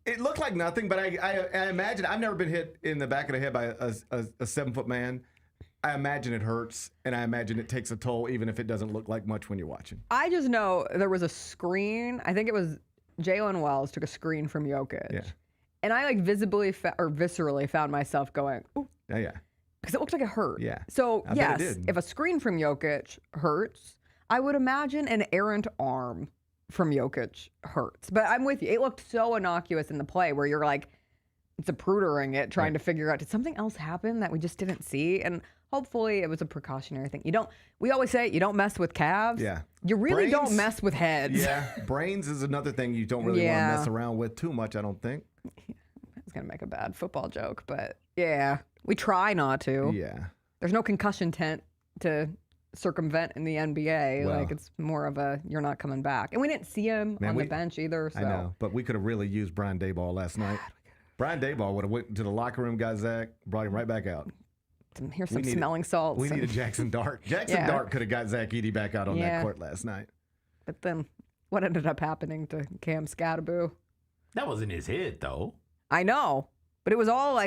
It looked like nothing, but I imagine, I've never been hit in the back of the head by a 7-foot man. I imagine it hurts, and I imagine it takes a toll, even if it doesn't look like much when you're watching. I just know there was a screen. I think it was Jalen Wells took a screen from Jokic. Yeah. And I viscerally found myself going, ooh. Oh, yeah. Because it looked like it hurt. Yeah. So, I bet yes, it did. if a screen from Jokic hurts, I would imagine an errant arm from Jokic hurts. But I'm with you. It looked so innocuous in the play where you're like, zaprudering it, trying to figure out, did something else happen that we just didn't see? And hopefully it was a precautionary thing. We always say you don't mess with calves. Yeah. You really don't mess with heads. Yeah. Brains is another thing you don't really want to mess around with too much, I don't think. I was going to make a bad football joke, but yeah, we try not to. Yeah. There's no concussion tent to circumvent in the NBA. Well, it's more of a, you're not coming back. And we didn't see him on the bench either. So. I know, but we could have really used Brian Daboll last night. Brian Daboll would have went to the locker room, got Zach, brought him right back out. Here's some smelling salts. We needed Jackson Dart. Jackson Dart could have got Zach Edey back out on that court last night. But then what ended up happening to Cam Scattaboo? That was in his head, though. I know, but it was all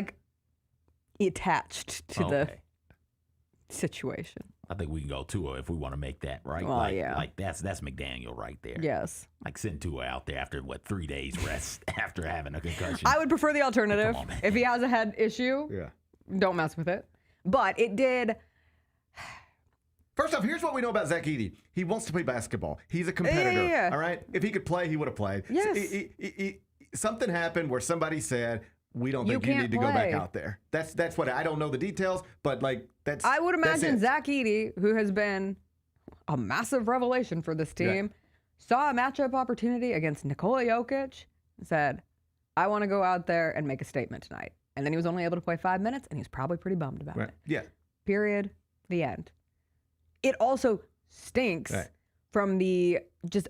attached to the situation. I think we can go Tua if we want to make that, right? Well, that's McDaniel right there. Yes. Send Tua out there after 3 days rest after having a concussion. I would prefer the alternative. Come on, man. If he has a head issue, don't mess with it. But it did. First off, here's what we know about Zach Edey. He wants to play basketball. He's a competitor. Yeah. All right? If he could play, he would have played. Yes. Something happened where somebody said, we don't think you need to go back out there. That's what I don't know the details, but that's. I would imagine that's it. Zach Edey, who has been a massive revelation for this team, saw a matchup opportunity against Nikola Jokic, and said, I want to go out there and make a statement tonight. And then he was only able to play 5 minutes, and he was probably pretty bummed about it. Yeah. Period. The end. It also stinks from the just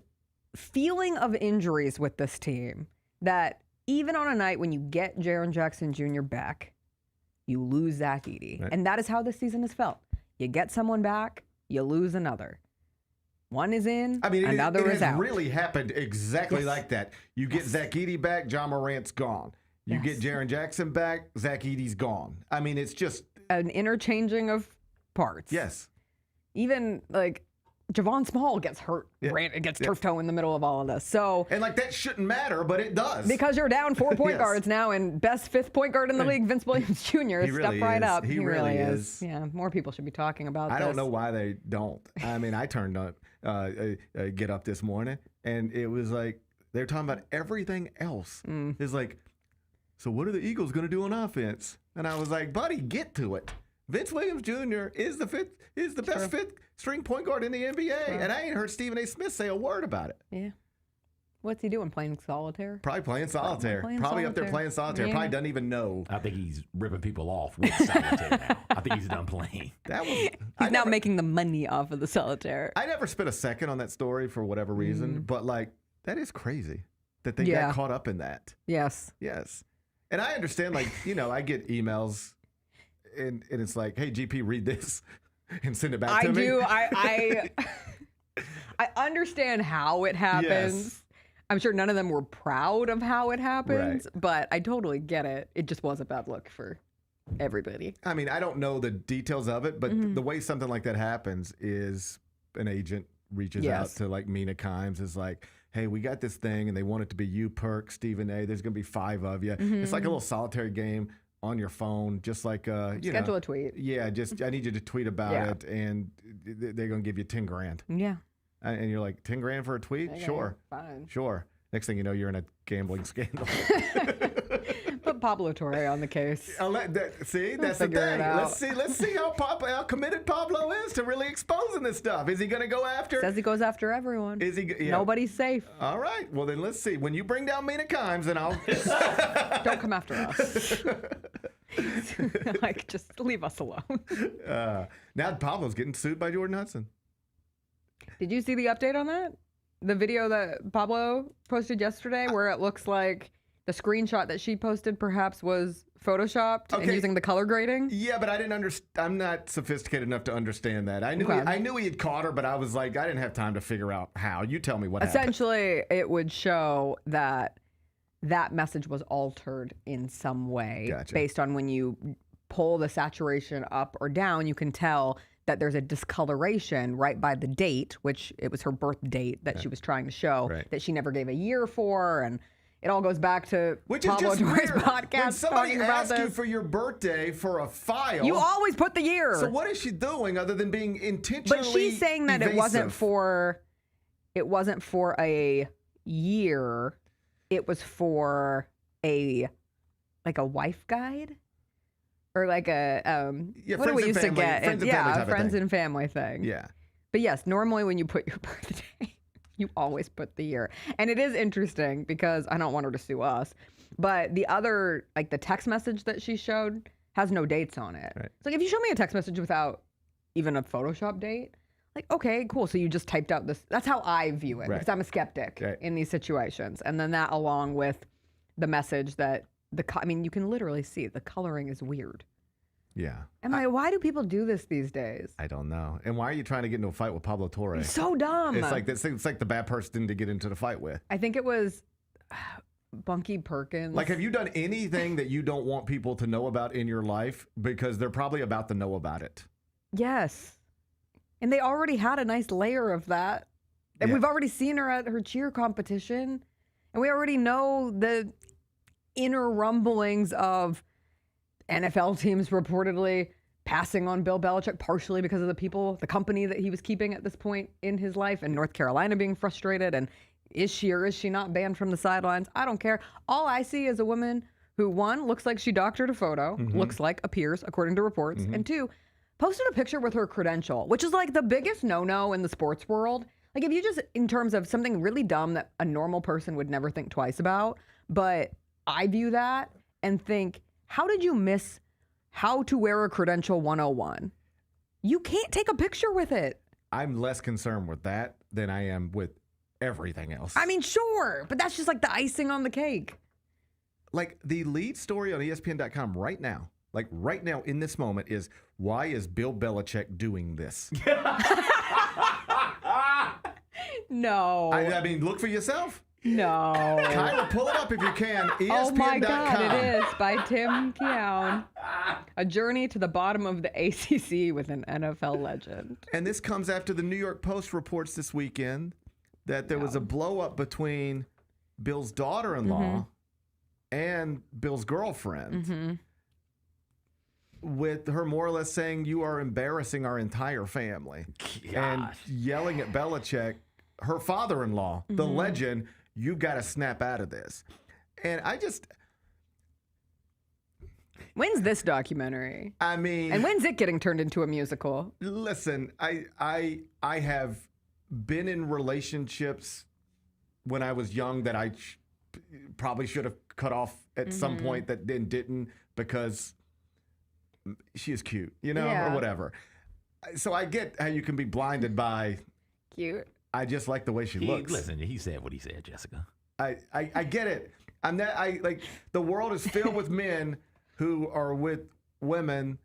feeling of injuries with this team that even on a night when you get Jaren Jackson Jr. back, you lose Zach Edey. And that is how this season has felt. You get someone back, you lose another. One is in, another is out. It has really happened exactly like that. You get Zach Edey back, John Morant's gone. You get Jaren Jackson back, Zach Edey's gone. I mean, it's just an interchanging of parts. Yes. Even Javon Small gets hurt. It gets turf toe in the middle of all of this. So that shouldn't matter, but it does. Because you're down 4 point guards now, and best 5th point guard in the league, Vince Williams Jr. He really Step right is. up. He really is. Yeah, more people should be talking about this. I don't know why they don't. I mean, I turned on Get Up this morning, and it was like they're talking about everything else. It's like, so what are the Eagles going to do on offense? And I was like, buddy, get to it. Vince Williams Jr. is the best fifth string point guard in the NBA, and I ain't heard Stephen A. Smith say a word about it. Yeah. What's he doing? Playing solitaire? Probably playing solitaire. Probably up there playing solitaire. Yeah. Probably doesn't even know. I think he's ripping people off with solitaire now. I think he's done playing. He's now making the money off of the solitaire. I never spent a second on that story for whatever reason, but like that is crazy that they got caught up in that. Yes. Yes. And I understand, like, I get emails and it's like, hey, GP, read this and send it back to me. I understand how it happens. Yes. I'm sure none of them were proud of how it happens, but I totally get it. It just was a bad look for everybody. I mean, I don't know the details of it, but the way something like that happens is an agent reaches out to like Mina Kimes, is like, hey, we got this thing and they want it to be you, Perk, Stephen A. There's going to be 5 of you. It's like a little solitary game on your phone, just like, schedule a tweet. Yeah, just I need you to tweet about it and they're going to give you $10,000. Yeah. And you're like, $10,000 for a tweet? Okay, sure. fine. Sure. Next thing you know, you're in a gambling scandal. Put Pablo Torre on the case. See, that's the thing. Let's see how committed Pablo is to really exposing this stuff. Is he going to go after? Says he goes after everyone. Is he? Yeah. Nobody's safe. All right. Well, then let's see. When you bring down Mina Kimes, then I'll. Don't come after us. Like, just leave us alone. Now Pablo's getting sued by Jordon Hudson. Did you see the update on that? The video that Pablo posted yesterday where it looks like the screenshot that she posted perhaps was photoshopped and using the color grading? Yeah, but I didn't understand. I'm not sophisticated enough to understand that. I knew he had caught her, but I was like, I didn't have time to figure out how. You tell me what happened. Essentially, it would show that message was altered in some way based on when you pull the saturation up or down, you can tell that there's a discoloration right by the date, which it was her birth date that she was trying to show, that she never gave a year for, and it all goes back to Pablo Torre's podcast. When somebody asks you for your birthday for a file, you always put the year. So what is she doing other than being intentionally But she's saying that evasive? it wasn't for a year, it was for a wife guide. Or like a what do we used to get? Friends and family thing. Yeah. But yes, normally when you put your birthday, you always put the year. And it is interesting because I don't want her to sue us, but the other, like the text message that she showed has no dates on it. Right. So like if you show me a text message without even a Photoshop date, like, okay, cool. So you just typed out this. That's how I view it because I'm a skeptic in these situations. And then that along with the message that you can literally see the coloring is weird. Yeah. Why do people do this these days? I don't know. And why are you trying to get into a fight with Pablo Torre? It's so dumb. It's like the bad person to get into the fight with. I think it was Bunky Perkins. Like, have you done anything that you don't want people to know about in your life? Because they're probably about to know about it. Yes. And they already had a nice layer of that. And we've already seen her at her cheer competition. And we already know the inner rumblings of NFL teams reportedly passing on Bill Belichick partially because of the company that he was keeping at this point in his life, and North Carolina being frustrated. And is she or is she not banned from the sidelines? I don't care. All I see is a woman who, one, looks like she doctored a photo, appears according to reports, and two, posted a picture with her credential, which is like the biggest no-no in the sports world. Like if you just, in terms of something really dumb that a normal person would never think twice about, but I view that and think, how did you miss how to wear a credential 101? You can't take a picture with it. I'm less concerned with that than I am with everything else. I mean, sure, but that's just like the icing on the cake. Like the lead story on ESPN.com right now in this moment is, why is Bill Belichick doing this? No. I mean, look for yourself. No. Kyra, pull it up if you can. ESPN.com. Oh my God, it is by Tim Keown. A journey to the bottom of the ACC with an NFL legend. And this comes after the New York Post reports this weekend that there was a blow up between Bill's daughter-in-law and Bill's girlfriend, with her more or less saying, "You are embarrassing our entire family," and yelling at Belichick, her father-in-law, the legend, "You've got to snap out of this." And When's this documentary? I mean, and when's it getting turned into a musical? Listen, I have been in relationships when I was young that I probably should have cut off at some point that then didn't because she is cute, or whatever. So I get how you can be blinded by cute. I just like the way she looks. Listen, he said what he said, Jessica. I get it. The world is filled with men who are with women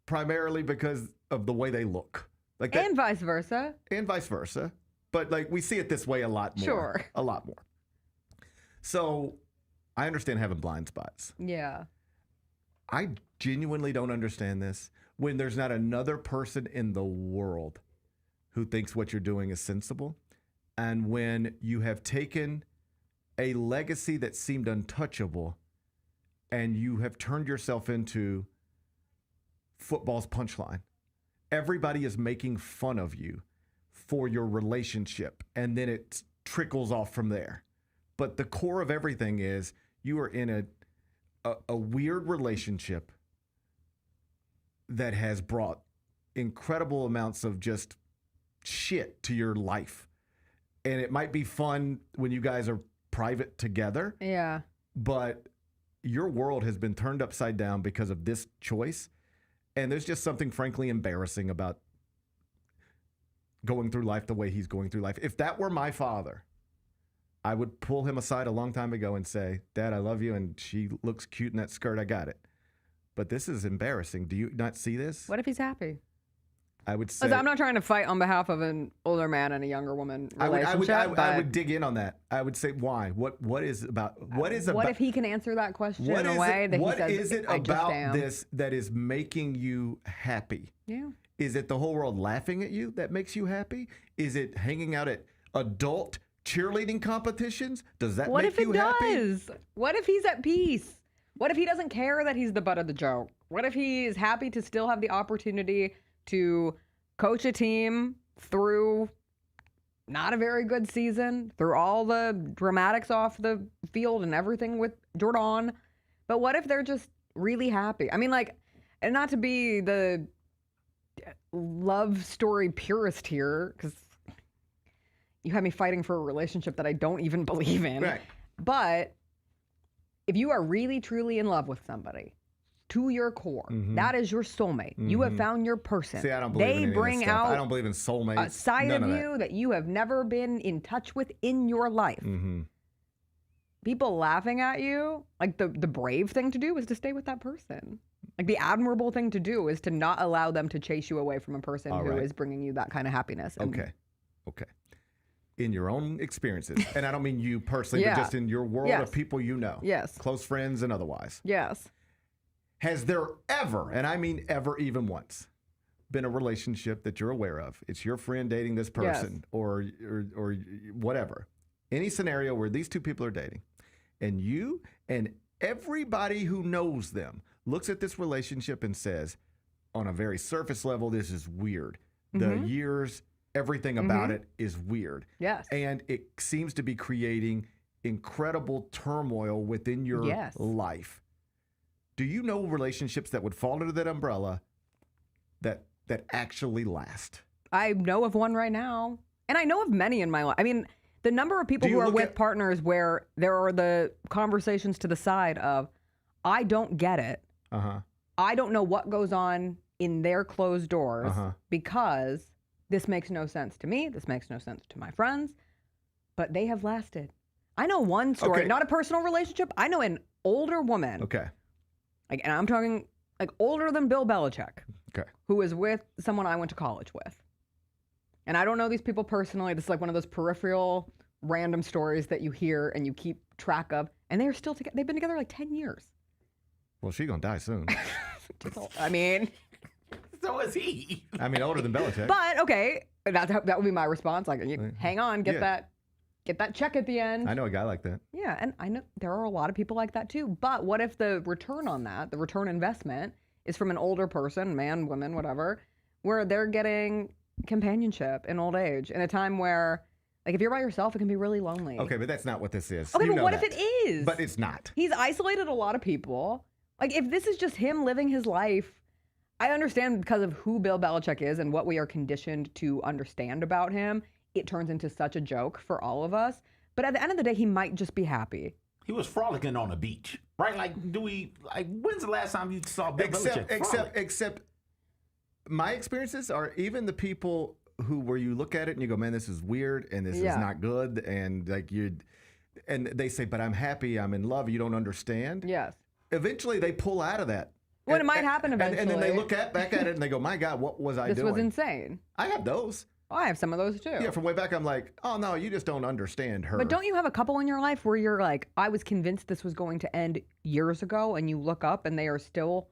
primarily because of the way they look. And vice versa. And vice versa. But we see it this way a lot more. Sure. A lot more. So I understand having blind spots. Yeah. I genuinely don't understand this when there's not another person in the world who thinks what you're doing is sensible. And when you have taken a legacy that seemed untouchable and you have turned yourself into football's punchline. Everybody is making fun of you for your relationship, and then it trickles off from there. But the core of everything is you are in a weird relationship that has brought incredible amounts of just shit to your life. And it might be fun when you guys are private together. Yeah. But your world has been turned upside down because of this choice. And there's just something frankly embarrassing about going through life the way he's going through life. If that were my father, I would pull him aside a long time ago and say, Dad, I love you, and she looks cute in that skirt. I got it. But this is embarrassing. Do you not see this? What if he's happy? I would say... I'm not trying to fight on behalf of an older man and a younger woman relationship. I would dig in on that. I would say, why? What if he can answer that question in a way that he says, what is it about this that is making you happy? Yeah. Is it the whole world laughing at you that makes you happy? Is it hanging out at adult cheerleading competitions? Does that make you happy? What if it does? What if he's at peace? What if he doesn't care that he's the butt of the joke? What if he is happy to still have the opportunity to coach a team through not a very good season, through all the dramatics off the field and everything with Jordon? But what if they're just really happy? I mean, and not to be the love story purist here, because you have me fighting for a relationship that I don't even believe in. Right. But if you are really, truly in love with somebody, to your core, that is your soulmate. You have found your person. See, I don't believe in any of this stuff. I don't believe in soulmates. A side of you that you have never been in touch with in your life. People laughing at you, the brave thing to do is to stay with that person. The admirable thing to do is to not allow them to chase you away from a person who is bringing you that kind of happiness. Okay. In your own experiences, and I don't mean you personally, but just in your world of people you know. Yes. Close friends and otherwise. Yes. Has there ever, and I mean ever even once, been a relationship that you're aware of? It's your friend dating this person or whatever. Any scenario where these two people are dating and you and everybody who knows them looks at this relationship and says, on a very surface level, this is weird. The years, everything about it is weird. Yes. And it seems to be creating incredible turmoil within your life. Do you know relationships that would fall under that umbrella that actually last? I know of one right now. And I know of many in my life. I mean, the number of people who are with partners where there are the conversations to the side of, I don't get it. I don't know what goes on in their closed doors because this makes no sense to me. This makes no sense to my friends. But they have lasted. I know one story, not a personal relationship. I know an older woman. Okay. And I'm talking older than Bill Belichick. Okay. Who is with someone I went to college with. And I don't know these people personally. This is one of those peripheral random stories that you hear and you keep track of. And they are still together. They've been together 10 years. Well, she's going to die soon. I mean... So is he. I mean, older than Belichick. But, okay, that would be my response. Hang on, get that check at the end. I know a guy like that. Yeah, and I know there are a lot of people like that too. But what if the return on that, the return investment, is from an older person, man, woman, whatever, where they're getting companionship in old age in a time where, if you're by yourself, it can be really lonely. Okay, but that's not what this is. Okay, but what if it is? But it's not. He's isolated a lot of people. Like, if this is just him living his life, I understand because of who Bill Belichick is and what we are conditioned to understand about him, it turns into such a joke for all of us. But at the end of the day, he might just be happy. He was frolicking on the beach, right? Like, when's the last time you saw Bill Belichick frolic? Except my experiences are even the people where you look at it and you go, man, this is weird and this is not good. And and they say, but I'm happy, I'm in love, you don't understand. Yes. Eventually they pull out of that. Well, it might happen eventually. And then they look back at it and they go, my God, what was I doing? This was insane. I have those. Oh, I have some of those too. Yeah, from way back, I'm like, oh no, you just don't understand her. But don't you have a couple in your life where you're like, I was convinced this was going to end years ago, and you look up and they are still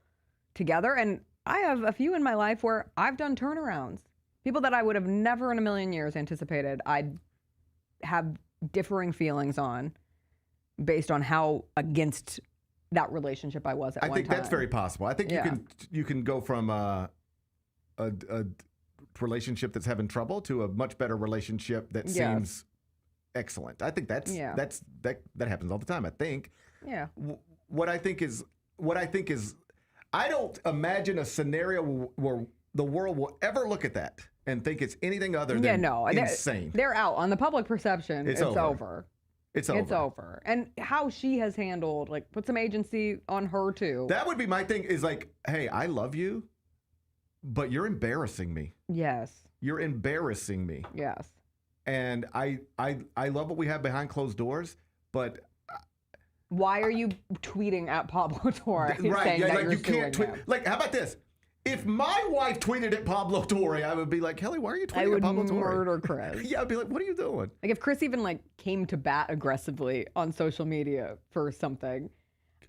together? And I have a few in my life where I've done turnarounds. People that I would have never in a million years anticipated I'd have differing feelings on based on how against that relationship I was at one time. I think that's very possible. I think you can go from a relationship that's having trouble to a much better relationship that seems excellent. I think that happens all the time. I think. Yeah. What I think is I don't imagine a scenario where the world will ever look at that and think it's anything other than insane. They're out on the public perception. It's over. It's over. It's over. And how she has handled, like, put some agency on her too. That would be my thing, is like, hey, I love you, but you're embarrassing me. Yes. You're embarrassing me. Yes. And I love what we have behind closed doors, but why are you tweeting at Pablo Torre? Right. Saying that like you're you can't tweet. him? Like, how about this? If my wife tweeted at Pablo Torre, I would be like, Kelly, why are you tweeting at Pablo Torre? I would murder Chris. Yeah, I'd be like, what are you doing? Like, if Chris even came to bat aggressively on social media for something,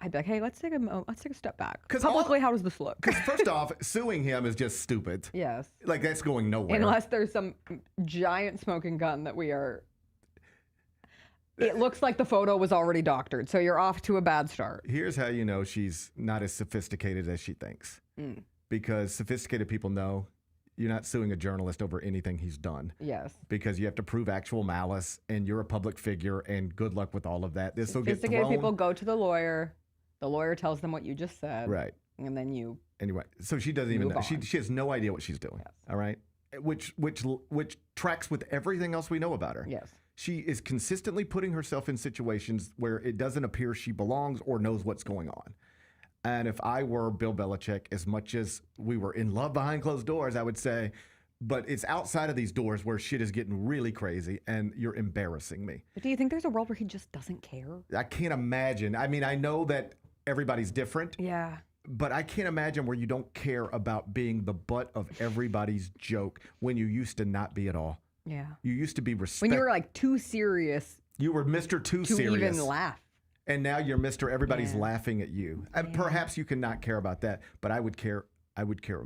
I'd be like, hey, let's take a step back. Publicly, how does this look? Because first off, suing him is just stupid. Yes. Like, that's going nowhere. Unless there's some giant smoking gun that we are... It looks like the photo was already doctored, so you're off to a bad start. Here's how you know she's not as sophisticated as she thinks. Because sophisticated people know you're not suing a journalist over anything he's done. Yes. Because you have to prove actual malice, and you're a public figure, and good luck with all of that. This will get thrown. Sophisticated people go to the lawyer. The lawyer tells them what you just said. Right. And then you... Anyway, so she doesn't even know. She has no idea what she's doing. Yes. All right? Which tracks with everything else we know about her. Yes. She is consistently putting herself in situations where it doesn't appear she belongs or knows what's going on. And if I were Bill Belichick, as much as we were in love behind closed doors, I would say, but it's outside of these doors where shit is getting really crazy and you're embarrassing me. But do you think there's a world where he just doesn't care? I can't imagine. I mean, I know that everybody's different. Yeah. But I can't imagine where you don't care about being the butt of everybody's joke when you used to not be at all. Yeah. You used to be when you were too serious. You were Mr. Too Serious. To even laugh. And now you're Mr. Everybody's laughing at you. And perhaps you cannot care about that, but I would care. I would care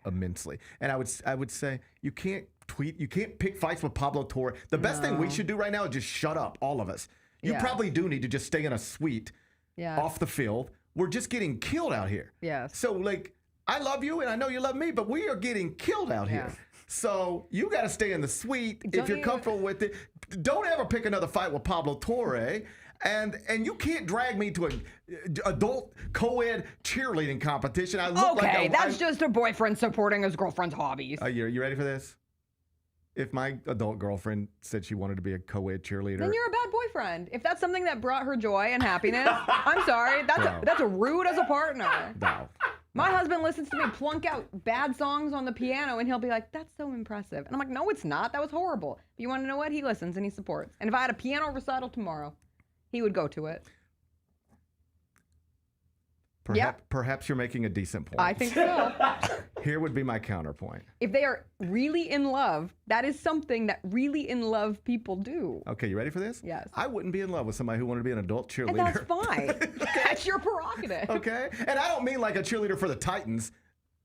immensely. And I would say you can't tweet. You can't pick fights with Pablo Torre. The best thing we should do right now is just shut up, all of us. You probably do need to just stay in a suite off the field. We're just getting killed out here. Yes. So I love you and I know you love me, but we are getting killed out here. So you got to stay in the suite if you're comfortable with it. Don't ever pick another fight with Pablo Torre. And you can't drag me to an adult co-ed cheerleading competition. I look that's just a boyfriend supporting his girlfriend's hobbies. You ready for this? If my adult girlfriend said she wanted to be a co-ed cheerleader, then you're a bad boyfriend. If that's something that brought her joy and happiness, I'm sorry. That's a rude as a partner. No. My husband listens to me plunk out bad songs on the piano, and he'll be like, that's so impressive. And I'm like, no, it's not. That was horrible. But you want to know what? He listens and he supports. And if I had a piano recital tomorrow, he would go to it. Perhaps you're making a decent point. I think so. Here would be my counterpoint. If they are really in love, that is something that really in love people do. Okay, you ready for this? Yes. I wouldn't be in love with somebody who wanted to be an adult cheerleader. And that's fine. That's your prerogative. Okay? And I don't mean like a cheerleader for the Titans.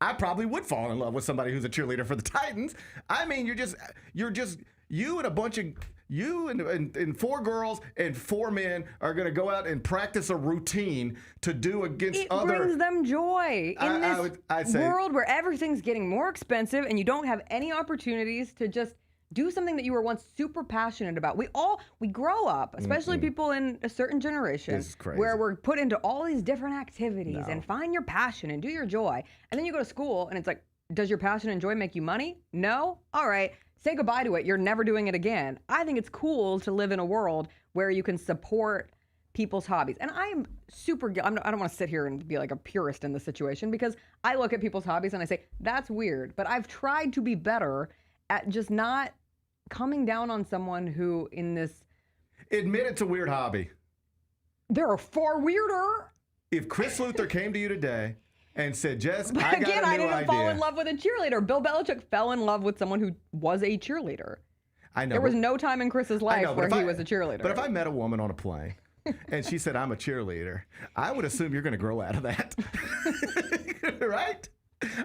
I probably would fall in love with somebody who's a cheerleader for the Titans. I mean, you and a bunch of... You and 4 girls and 4 men are going to go out and practice a routine to do against other... It brings them joy in this world where everything's getting more expensive and you don't have any opportunities to just Do something that you were once super passionate about. We grow up, especially people in a certain generation, where we're put into all these different activities and find your passion and do your joy. And then you go to school and it's like, does your passion and joy make you money? No? All right. Say goodbye to it. You're never doing it again. I think it's cool to live in a world where you can support people's hobbies. And I'm I don't want to sit here and be like a purist in this situation, because I look at people's hobbies and I say, that's weird. But I've tried to be better at just not coming down on someone who in this... Admit it's a weird hobby. There are far weirder. If Chris Luther came to you today and said, Jess, I got a new idea. I didn't fall in love with a cheerleader. Bill Belichick fell in love with someone who was a cheerleader. I know. There was no time in Chris's life where he was a cheerleader. But if I met a woman on a plane and she said, I'm a cheerleader, I would assume you're going to grow out of that. Right?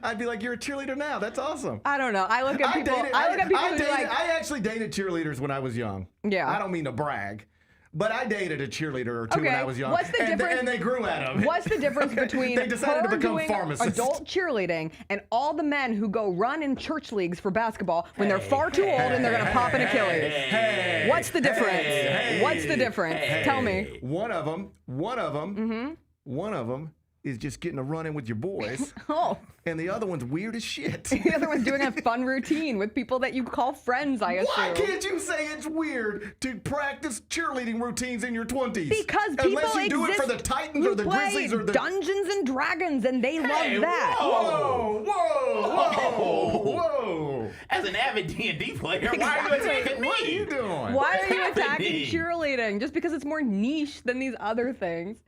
I'd be like, you're a cheerleader now. That's awesome. I don't know. I look at people. I actually dated cheerleaders when I was young. Yeah. I don't mean to brag, but I dated a cheerleader or two when I was young. What's the difference? And they grew out of it. What's the difference between they decided to become pharmacists, adult cheerleading, and all the men who go run in church leagues for basketball when they're far too old and they're going to pop an Achilles? What's the difference? What's the difference? Tell me. One of them is just getting a run in with your boys. And the other one's weird as shit. The other one's doing a fun routine with people that you call friends, I assume. Why can't you say it's weird to practice cheerleading routines in your 20s? Because people Unless you do it for the Titans or the Grizzlies or the... Dungeons and Dragons, and they love that. Whoa. As an avid D&D player, why are you attacking me? What are you doing? Why are you attacking cheerleading? Just because it's more niche than these other things.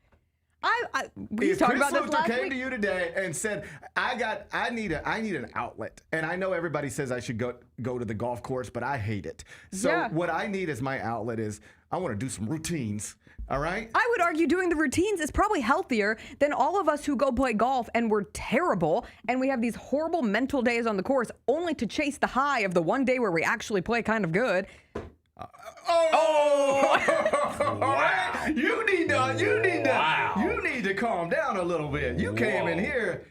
We talked about this last week. If Chris Luther came to you today and said, I need an outlet, and I know everybody says I should go to the golf course, but I hate it. So what I need as my outlet is I want to do some routines. All right? I would argue doing the routines is probably healthier than all of us who go play golf and we're terrible and we have these horrible mental days on the course only to chase the high of the one day where we actually play kind of good. Wow. You need to calm down a little bit. You came in here.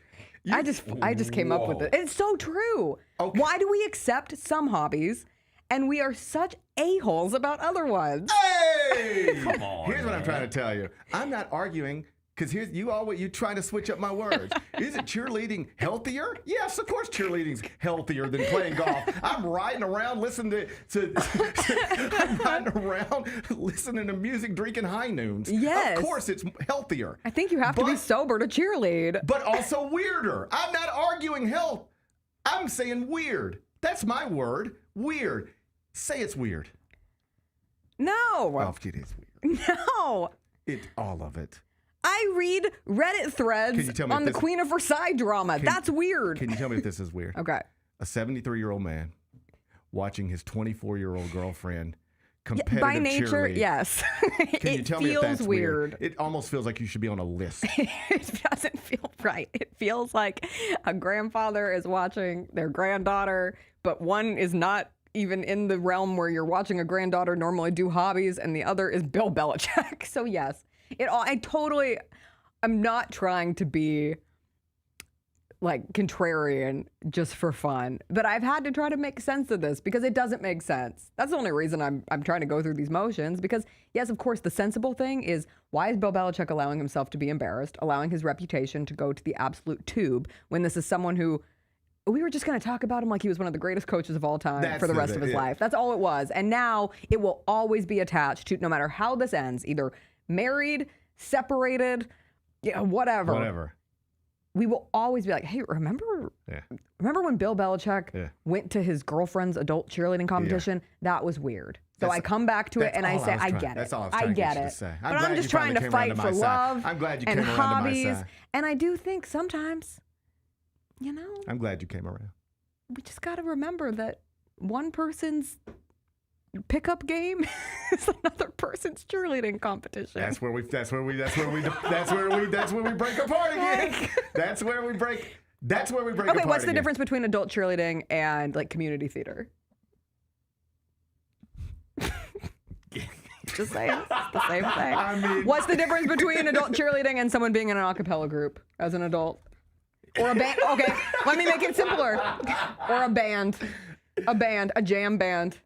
I just came up with it. It's so true. Okay. Why do we accept some hobbies and we are such a-holes about other ones? Hey! Come on. Here's what I'm trying to tell you. I'm not arguing. Because you trying to switch up my words. Isn't cheerleading healthier? Yes, of course cheerleading's healthier than playing golf. I'm riding around listening to music, drinking high noons. Yes. Of course it's healthier. I think you have to be sober to cheerlead. But also weirder. I'm not arguing health. I'm saying weird. That's my word. Weird. Say it's weird. No. Oh, it is weird. No. All of it. I read Reddit threads on the Queen of Versailles drama. That's weird. Can you tell me if this is weird? Okay. A 73-year-old man watching his 24-year-old girlfriend competitive by nature, cheerlead. Yes. Can you tell me if that's weird. It almost feels like you should be on a list. It doesn't feel right. It feels like a grandfather is watching their granddaughter, but one is not even in the realm where you're watching a granddaughter normally do hobbies, and the other is Bill Belichick. So yes. I'm not trying to be like contrarian just for fun, but I've had to try to make sense of this because it doesn't make sense. That's the only reason I'm trying to go through these motions, because yes, of course, the sensible thing is, why is Bill Belichick allowing himself to be embarrassed, allowing his reputation to go to the absolute tube when this is someone who we were just going to talk about him like he was one of the greatest coaches of all time for the rest of his life. That's all it was. And now it will always be attached to, no matter how this ends, either married, separated, whatever. We will always be like, hey, remember when Bill Belichick went to his girlfriend's adult cheerleading competition? That was weird. So I come back to it and I say, I get it. That's all I get it. But I'm just trying to fight for love and hobbies. And I do think sometimes, I'm glad you came around. We just got to remember that one person's pickup game is another person's cheerleading competition. That's where we break apart again. That's where we break apart. Okay, what's the difference between adult cheerleading and like community theater? Just saying, it's the same thing. I mean, what's the difference between adult cheerleading and someone being in an a cappella group as an adult? Or a band? Okay, let me make it simpler. Or a band. A jam band.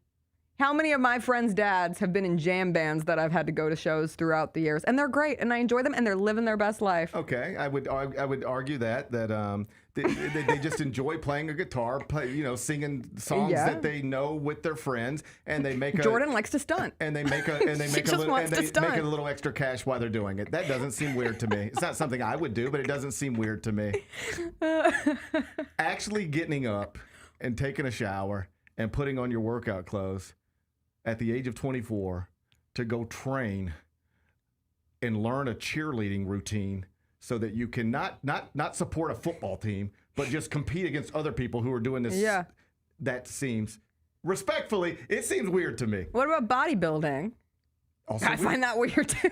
How many of my friends' dads have been in jam bands that I've had to go to shows throughout the years? And they're great, and I enjoy them, and they're living their best life. Okay, I would argue that they just enjoy playing a guitar, singing songs that they know with their friends, and they make Jordan likes to stunt, and they make a little extra cash while they're doing it. That doesn't seem weird to me. It's not something I would do, but it doesn't seem weird to me. Actually getting up and taking a shower and putting on your workout clothes at the age of 24 to go train and learn a cheerleading routine so that you can not support a football team, but just compete against other people who are doing this. Yeah. That seems, respectfully, it seems weird to me. What about bodybuilding? Also I find that weird too.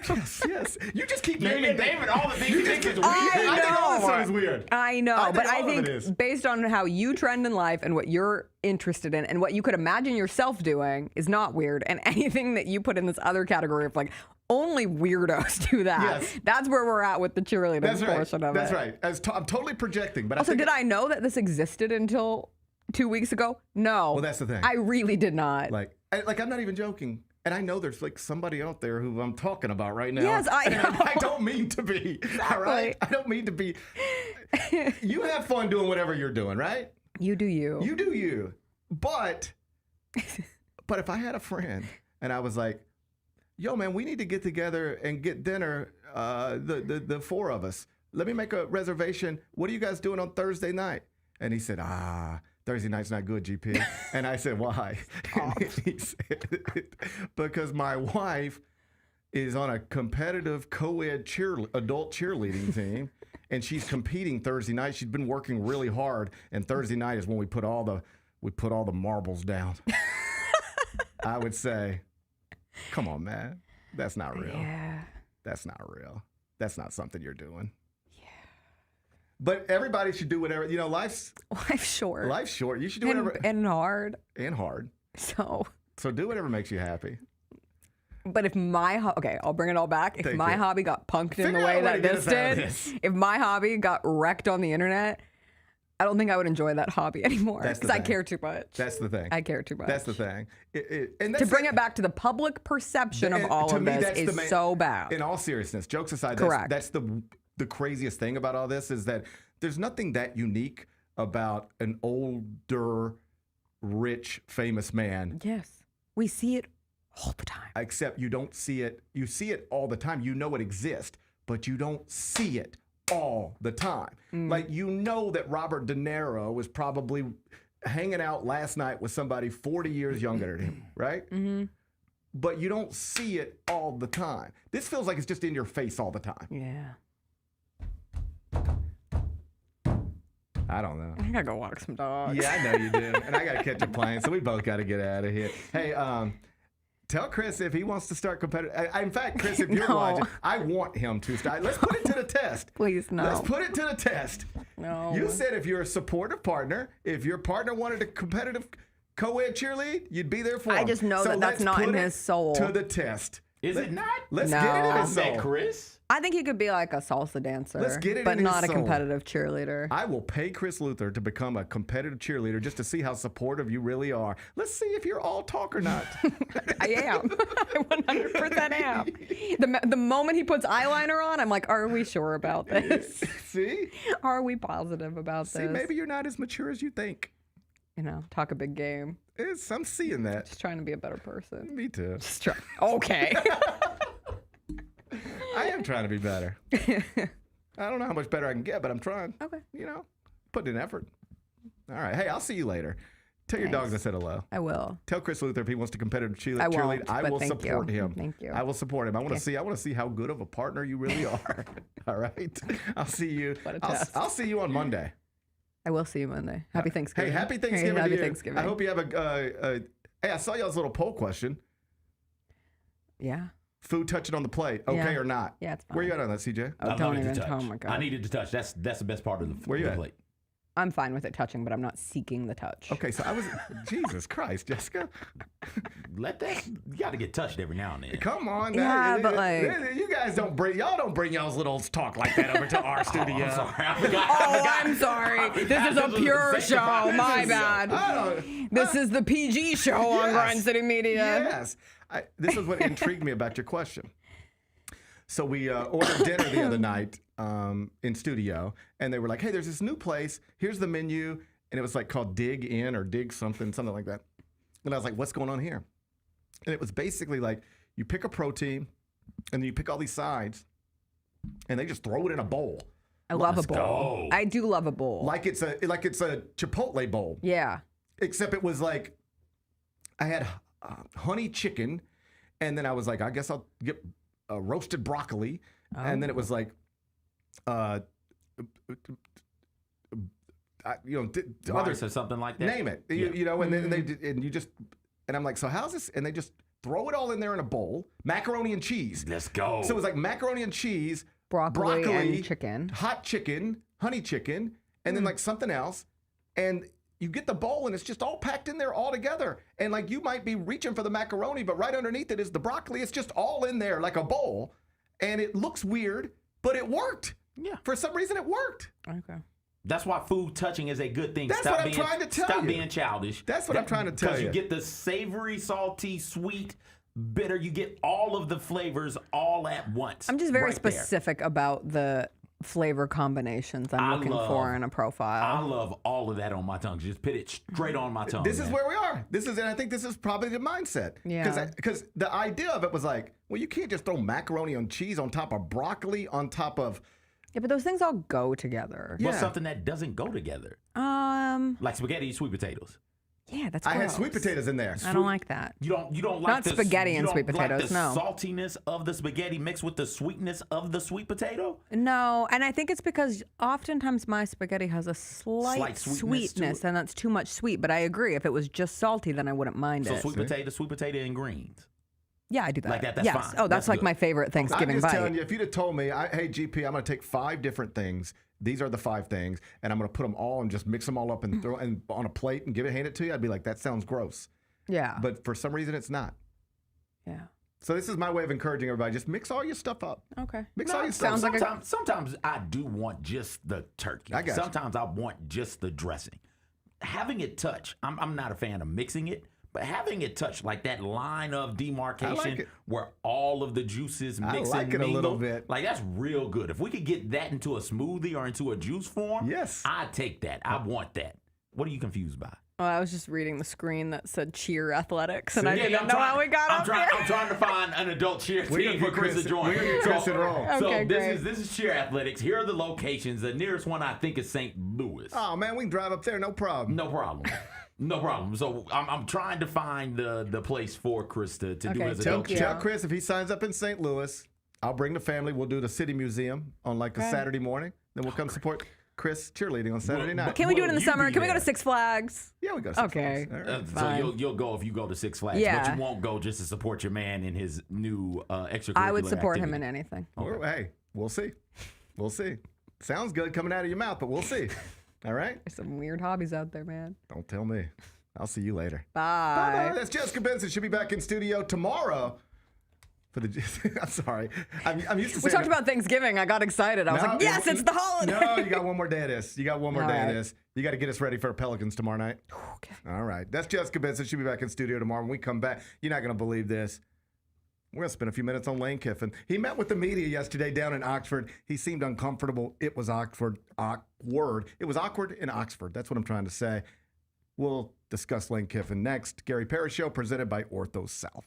Yes. You just keep naming all the things you think is weird. I think all this stuff is weird. I know, but I think based on how you trend in life and what you're interested in and what you could imagine yourself doing is not weird. And anything that you put in this other category of like, only weirdos do that. Yes. That's where we're at with the cheerleading portion of it. That's right. I'm totally projecting. But also, did I know that this existed until 2 weeks ago? No. Well, that's the thing. I really did not. I'm not even joking. And I know there's like somebody out there who I'm talking about right now. Yes, I know. I don't mean to be. Exactly. All right? I don't mean to be. You have fun doing whatever you're doing, right? You do you. You do you. But if I had a friend and I was like, yo, man, we need to get together and get dinner, the four of us. Let me make a reservation. What are you guys doing on Thursday night? And he said, Thursday night's not good, GP. And I said, why? He said, because my wife is on a competitive co-ed adult cheerleading team, and she's competing Thursday night. She's been working really hard, and Thursday night is when we put all the marbles down. I would say, come on, man. That's not real. Yeah. That's not real. That's not something you're doing. But everybody should do whatever. Life's short. Life's short. You should do whatever. And hard. And hard. So do whatever makes you happy. But if I'll bring it all back. If my hobby got punked in the way that this did, if my hobby got wrecked on the internet, I don't think I would enjoy that hobby anymore because I care too much. That's the thing. I care too much. That's the thing. And to bring it back to the public perception of all of this is so bad. In all seriousness, jokes aside, correct. That's the craziest thing about all this is that there's nothing that unique about an older, rich, famous man. Yes. We see it all the time. Except you don't see it. You see it all the time. You know it exists, but you don't see it all the time. Like, that Robert De Niro was probably hanging out last night with somebody 40 years younger than him, right? Mm-hmm. But you don't see it all the time. This feels like it's just in your face all the time. Yeah. I don't know. I gotta go walk some dogs. Yeah, I know you do. And I gotta catch a plane, so we both gotta get out of here. Hey, tell Chris if he wants to start competitive. In fact, Chris, if you're watching, I want him to start. Let's put it to the test. Please, no. Let's put it to the test. No. You said if you're a supportive partner, if your partner wanted a competitive co-ed cheerlead, you'd be there for him. I just know that's not in his soul. To the test. Is it not? Let's get it in his soul. Chris? I think he could be like a salsa dancer, but not a competitive cheerleader. I will pay Chris Luther to become a competitive cheerleader just to see how supportive you really are. Let's see if you're all talk or not. I am. I 100% am. The moment he puts eyeliner on, I'm like, are we sure about this? See? Are we positive about this? See, maybe you're not as mature as you think. Talk a big game. I'm seeing that. Just trying to be a better person. Me too. Just try. Okay. I am trying to be better. I don't know how much better I can get, but I'm trying. Okay. Putting in effort. All right. Hey, I'll see you later. Tell your dogs I said hello. I will. Tell Chris Luther if he wants to competitive cheerlead. I will support him. Thank you. I will support him. I want to see how good of a partner you really are. All right. I'll see you. What a test. I'll see you on Monday. I will see you Monday. Happy Thanksgiving. Hey, happy Thanksgiving to happy you. Thanksgiving. I hope you have hey, I saw y'all's little poll question. Yeah. Food touching on the plate, okay or not? Yeah, it's fine. Where you at on that, CJ? Oh, don't even. Oh my God. I needed to touch. That's the best part of the Where you at? plate. I'm fine with it touching, but I'm not seeking the touch. Okay, so I was, Jesus Christ, Jessica. You got to get touched every now and then. Come on. Yeah, but you guys don't bring y'all's little talk like that over to our studio. I'm sorry. This is a pure show. My bad. This is the PG show on Grind City Media. Yes. This is what intrigued me about your question. So we ordered dinner the other night in studio, and they were like, hey, there's this new place. Here's the menu. And it was like called Dig In or Dig something like that. And I was like, what's going on here? And it was basically like you pick a protein, and then you pick all these sides, and they just throw it in a bowl. I love a bowl. I do love a bowl. Like it's a Chipotle bowl. Yeah. Except it was like I had honey chicken, and then I was like, I guess I'll get roasted broccoli, and then it was like, Rice or something like that. Name it, you know, and then and I'm like, so how's this? And they just throw it all in there in a bowl, macaroni and cheese. Let's go. So it was like macaroni and cheese, broccoli and chicken, hot chicken, honey chicken, and then like something else, and you get the bowl and it's just all packed in there all together. And like you might be reaching for the macaroni, but right underneath it is the broccoli. It's just all in there like a bowl. And it looks weird, but it worked. Yeah. For some reason it worked. Okay. That's why food touching is a good thing. That's what I'm trying to tell you. Stop being childish. That's what I'm trying to tell you. Because you get the savory, salty, sweet, bitter. You get all of the flavors all at once. I'm just very specific about the flavor combinations I'm looking for in a profile. I love all of that on my tongue. Just put it straight on my tongue. This is where we are. And I think this is probably the mindset. Yeah. Because the idea of it was like, well, you can't just throw macaroni and cheese on top of broccoli on top of. Yeah, but those things all go together. What's something that doesn't go together? Like spaghetti and sweet potatoes. Yeah, that's gross. I had gross. sweet potatoes in there. I don't like that. You don't like not spaghetti and sweet potatoes. The saltiness of the spaghetti mixed with the sweetness of the sweet potato. No, and I think it's because oftentimes my spaghetti has a slight sweetness, and that's too much sweet. But I agree, if it was just salty, then I wouldn't mind it. So sweet potato, and greens. Yeah, I do that. Like that, that's yes. fine. Oh, that's like good. My favorite Thanksgiving I'm bite. just telling you, if you'd have told me, hey, GP, I'm going to take 5 different things. These are the 5 things, and I'm going to put them all and just mix them all up and throw and on a plate and hand it to you, I'd be like, that sounds gross. Yeah. But for some reason, it's not. Yeah. So this is my way of encouraging everybody. Just mix all your stuff up. Okay. Mix all your stuff. Sometimes I do want just the turkey. Sometimes I want just the dressing. Having it touch, I'm not a fan of mixing it. But having it touch like that line of demarcation where all of the juices mix and mingle, a little bit. Like that's real good. If we could get that into a smoothie or into a juice form, yes, I'd take that. I want that. What are you confused by? Oh, I was just reading the screen that said cheer athletics, and I didn't know how we got up here. I'm trying to find an adult cheer team for Chris to join. We're going to get Chris and roll. Okay, this is cheer athletics. Here are the locations. The nearest one I think is St. Louis. Oh man, we can drive up there, no problem. No problem. No problem. So I'm trying to find the place for Chris to do his adult cheer. Tell Chris if he signs up in St. Louis, I'll bring the family. We'll do the City Museum on like a Saturday morning. Then we'll come support Chris cheerleading on Saturday night. Can we do it in the summer? Can we go to Six Flags? Yeah, we go to Six Flags. Okay. So you'll go if you go to Six Flags, but you won't go just to support your man in his new extracurricular I would support activity. him in anything. Okay. Hey, we'll see. We'll see. Sounds good coming out of your mouth, but we'll see. All right? There's some weird hobbies out there, man. Don't tell me. I'll see you later. Bye. Bye-bye. That's Jessica Benson. She'll be back in studio tomorrow. For the, I'm sorry. I'm used to saying. We talked about Thanksgiving. I got excited. I was like, yes, it's the holiday. No, you got one more day of this. You got one more day of this. You got to get us ready for Pelicans tomorrow night. Okay. All right. That's Jessica Benson. She'll be back in studio tomorrow. When we come back, you're not going to believe this. We're going to spend a few minutes on Lane Kiffin. He met with the media yesterday down in Oxford. He seemed uncomfortable. It was awkward. It was awkward in Oxford. That's what I'm trying to say. We'll discuss Lane Kiffin next. Gary Parrish Show presented by Ortho South.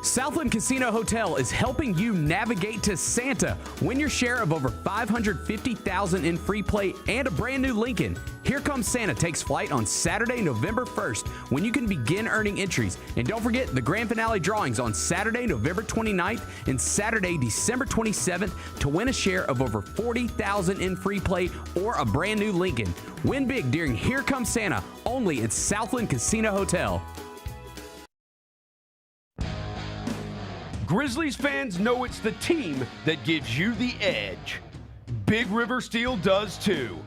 Southland Casino Hotel is helping you navigate to Santa. Win your share of over $550,000 in free play and a brand new Lincoln. Here Comes Santa takes flight on Saturday, November 1st, when you can begin earning entries. And don't forget the grand finale drawings on Saturday, November 29th and Saturday, December 27th to win a share of over $40,000 in free play or a brand new Lincoln. Win big during Here Comes Santa, only at Southland Casino Hotel. Grizzlies fans know it's the team that gives you the edge. Big River Steel does too.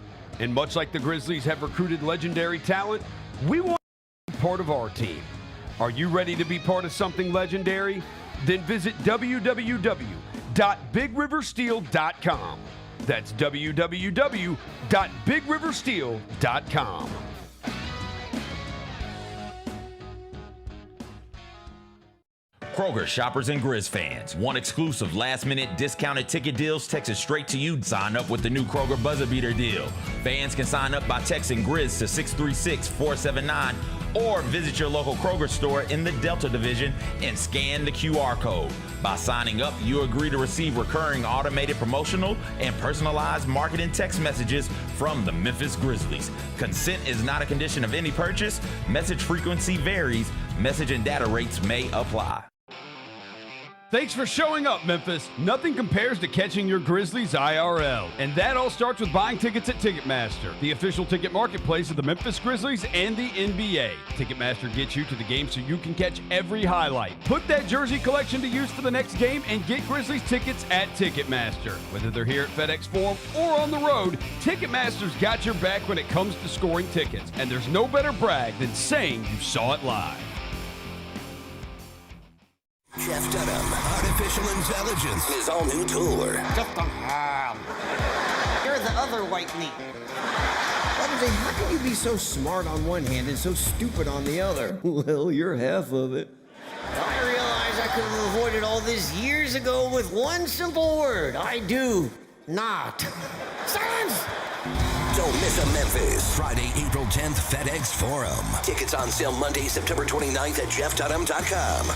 And much like the Grizzlies have recruited legendary talent, we want to be part of our team. Are you ready to be part of something legendary? Then visit www.bigriversteel.com. That's www.bigriversteel.com. Kroger shoppers and Grizz fans want exclusive last-minute discounted ticket deals texted straight to you. Sign up with the new Kroger Buzzer Beater deal. Fans can sign up by texting Grizz to 636-479 or visit your local Kroger store in the Delta Division and scan the QR code. By signing up, you agree to receive recurring automated promotional and personalized marketing text messages from the Memphis Grizzlies. Consent is not a condition of any purchase. Message frequency varies. Message and data rates may apply. Thanks for showing up, Memphis. Nothing compares to catching your Grizzlies IRL. And that all starts with buying tickets at Ticketmaster, the official ticket marketplace of the Memphis Grizzlies and the NBA. Ticketmaster gets you to the game so you can catch every highlight. Put that jersey collection to use for the next game and get Grizzlies tickets at Ticketmaster. Whether they're here at FedEx Forum or on the road, Ticketmaster's got your back when it comes to scoring tickets. And there's no better brag than saying you saw it live. Jeff Dunham, Artificial Intelligence, his all-new tour. Jeff Dunham. You're the other white meat. How can you be so smart on one hand and so stupid on the other? Well, you're half of it. I realize I could have avoided all this years ago with one simple word. I do not. Silence! Don't miss a Memphis. Friday, April 10th, FedEx Forum. Tickets on sale Monday, September 29th at jeffdunham.com.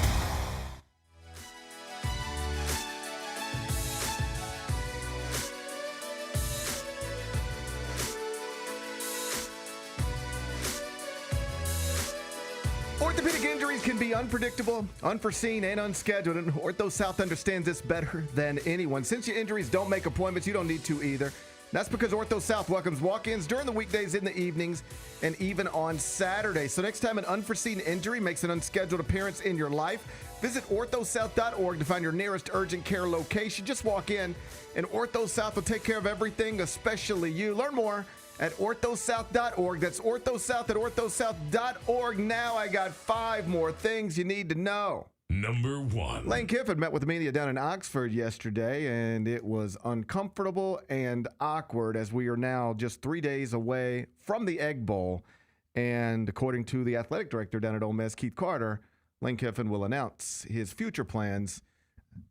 Orthopedic injuries can be unpredictable, unforeseen, and unscheduled, and Ortho South understands this better than anyone. Since your injuries don't make appointments, you don't need to either. That's because Ortho South welcomes walk-ins during the weekdays, in the evenings, and even on Saturdays. So next time an unforeseen injury makes an unscheduled appearance in your life, visit orthosouth.org to find your nearest urgent care location. Just walk in, and Ortho South will take care of everything, especially you. Learn more at orthosouth.org. That's orthosouth at orthosouth.org. Now I got 5 more things you need to know. Number 1. Lane Kiffin met with the media down in Oxford yesterday, and it was uncomfortable and awkward as we are now just 3 days away from the Egg Bowl. And according to the athletic director down at Ole Miss, Keith Carter, Lane Kiffin will announce his future plans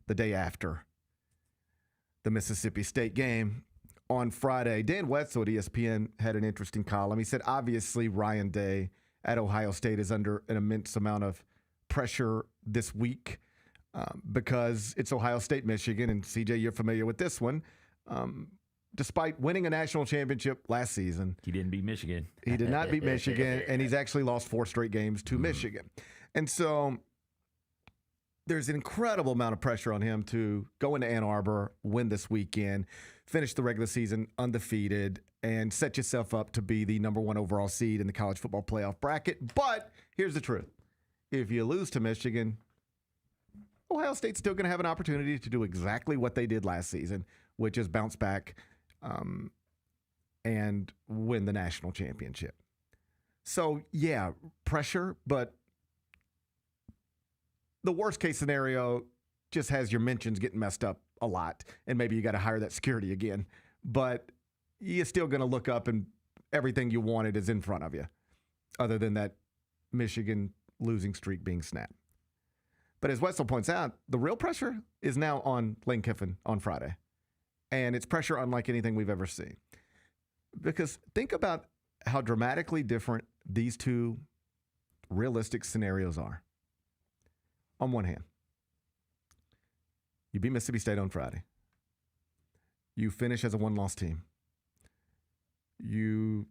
the day after the Mississippi State game on Friday. Dan Wetzel at ESPN had an interesting column. He said, obviously, Ryan Day at Ohio State is under an immense amount of pressure this week because it's Ohio State, Michigan. And CJ, you're familiar with this one. Despite winning a national championship last season, he didn't beat Michigan. He did not beat Michigan, and he's actually lost 4 straight games to Michigan. And so there's an incredible amount of pressure on him to go into Ann Arbor, win this weekend, finish the regular season undefeated, and set yourself up to be the number 1 overall seed in the college football playoff bracket. But here's the truth. If you lose to Michigan, Ohio State's still going to have an opportunity to do exactly what they did last season, which is bounce back and win the national championship. So, yeah, pressure, but the worst case scenario just has your mentions getting messed up a lot, and maybe you got to hire that security again. But you're still going to look up and everything you wanted is in front of you, other than that Michigan losing streak being snapped. But as Wetzel points out, the real pressure is now on Lane Kiffin on Friday. And it's pressure unlike anything we've ever seen. Because think about how dramatically different these two realistic scenarios are. On one hand, you beat Mississippi State on Friday. You finish as a 1-loss team. You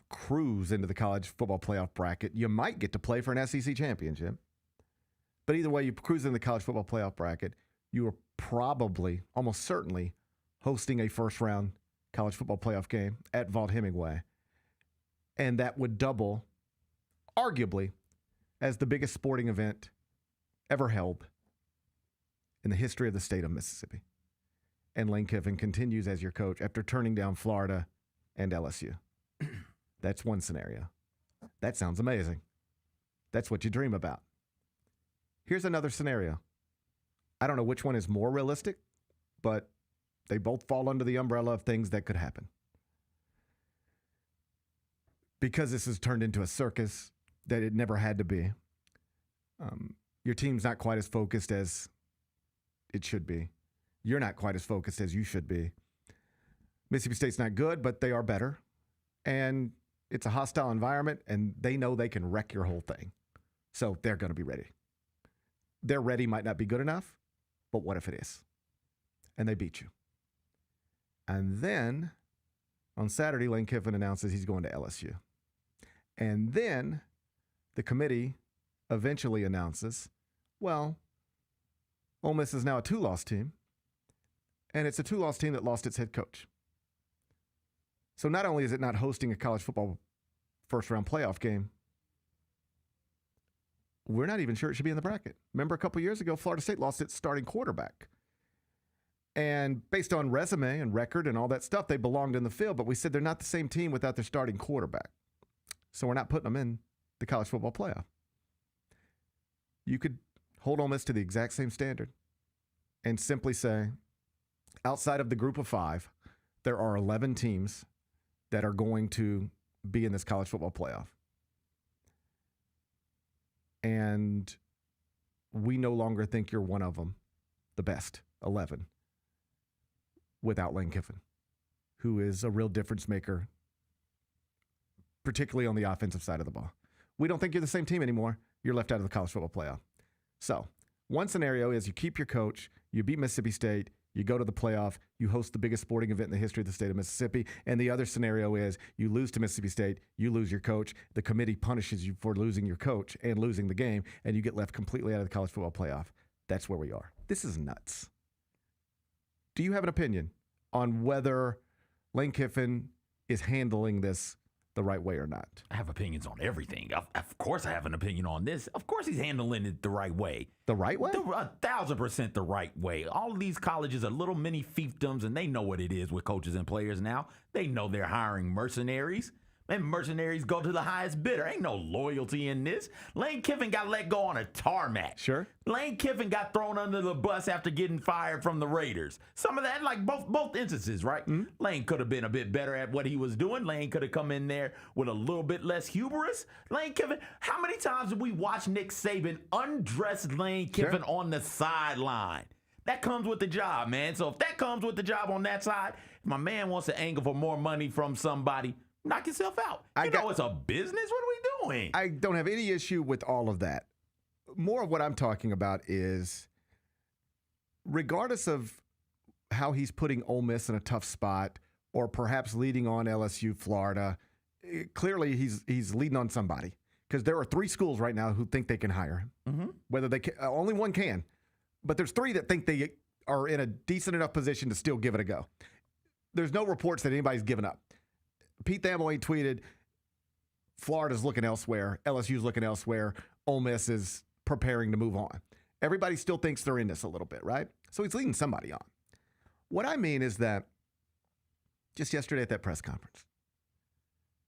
cruise into the college football playoff bracket. You might get to play for an SEC championship. But either way, you cruise into the college football playoff bracket. You are probably, almost certainly, hosting a first-round college football playoff game at Vaught-Hemingway. And that would double, arguably, as the biggest sporting event ever held in the history of the state of Mississippi. And Lane Kiffin continues as your coach after turning down Florida and LSU. That's one scenario. That sounds amazing. That's what you dream about. Here's another scenario. I don't know which one is more realistic, but they both fall under the umbrella of things that could happen. Because this has turned into a circus that it never had to be. Your team's not quite as focused as it should be. You're not quite as focused as you should be. Mississippi State's not good, but they are better. And it's a hostile environment, and they know they can wreck your whole thing. So they're going to be ready. Their ready might not be good enough, but what if it is? And they beat you. And then on Saturday, Lane Kiffin announces he's going to LSU. And then the committee eventually announces, well, Ole Miss is now a 2-loss team, and it's a 2-loss team that lost its head coach. So not only is it not hosting a college football first-round playoff game, we're not even sure it should be in the bracket. Remember a couple years ago, Florida State lost its starting quarterback. And based on resume and record and all that stuff, they belonged in the field, but we said they're not the same team without their starting quarterback. So we're not putting them in the college football playoff. You could hold Ole Miss to the exact same standard and simply say, outside of the group of 5, there are 11 teams that are going to be in this college football playoff. And we no longer think you're one of them, the best 11, without Lane Kiffin, who is a real difference maker, particularly on the offensive side of the ball. We don't think you're the same team anymore. You're left out of the college football playoff. So one scenario is you keep your coach, you beat Mississippi State, you go to the playoff, you host the biggest sporting event in the history of the state of Mississippi. And the other scenario is you lose to Mississippi State, you lose your coach, the committee punishes you for losing your coach and losing the game, and you get left completely out of the college football playoff. That's where we are. This is nuts. Do you have an opinion on whether Lane Kiffin is handling this the right way or not? I have opinions on everything. Of course I have an opinion on this. Of course he's handling it the right way. The right way? 1,000% the right way. All of these colleges are little mini fiefdoms, and they know what it is with coaches and players now. They know they're hiring mercenaries. And mercenaries go to the highest bidder. Ain't no loyalty in this. Lane Kiffin got let go on a tarmac. Sure. Lane Kiffin got thrown under the bus after getting fired from the Raiders. Some of that, like both instances, right? Mm-hmm. Lane could have been a bit better at what he was doing. Lane could have come in there with a little bit less hubris. Lane Kiffin, how many times did we watch Nick Saban undress Lane Kiffin on the sideline? That comes with the job, man. So if that comes with the job on that side, if my man wants to angle for more money from somebody, knock yourself out. You know it's a business. What are we doing? I don't have any issue with all of that. More of what I'm talking about is, regardless of how he's putting Ole Miss in a tough spot or perhaps leading on LSU, Florida, clearly he's leading on somebody, because there are 3 schools right now who think they can hire him. Mm-hmm. Whether they can, only one can, but there's 3 that think they are in a decent enough position to still give it a go. There's no reports that anybody's given up. Pete Thamel tweeted, Florida's looking elsewhere, LSU's looking elsewhere, Ole Miss is preparing to move on. Everybody still thinks they're in this a little bit, right? So he's leading somebody on. What I mean is that just yesterday at that press conference,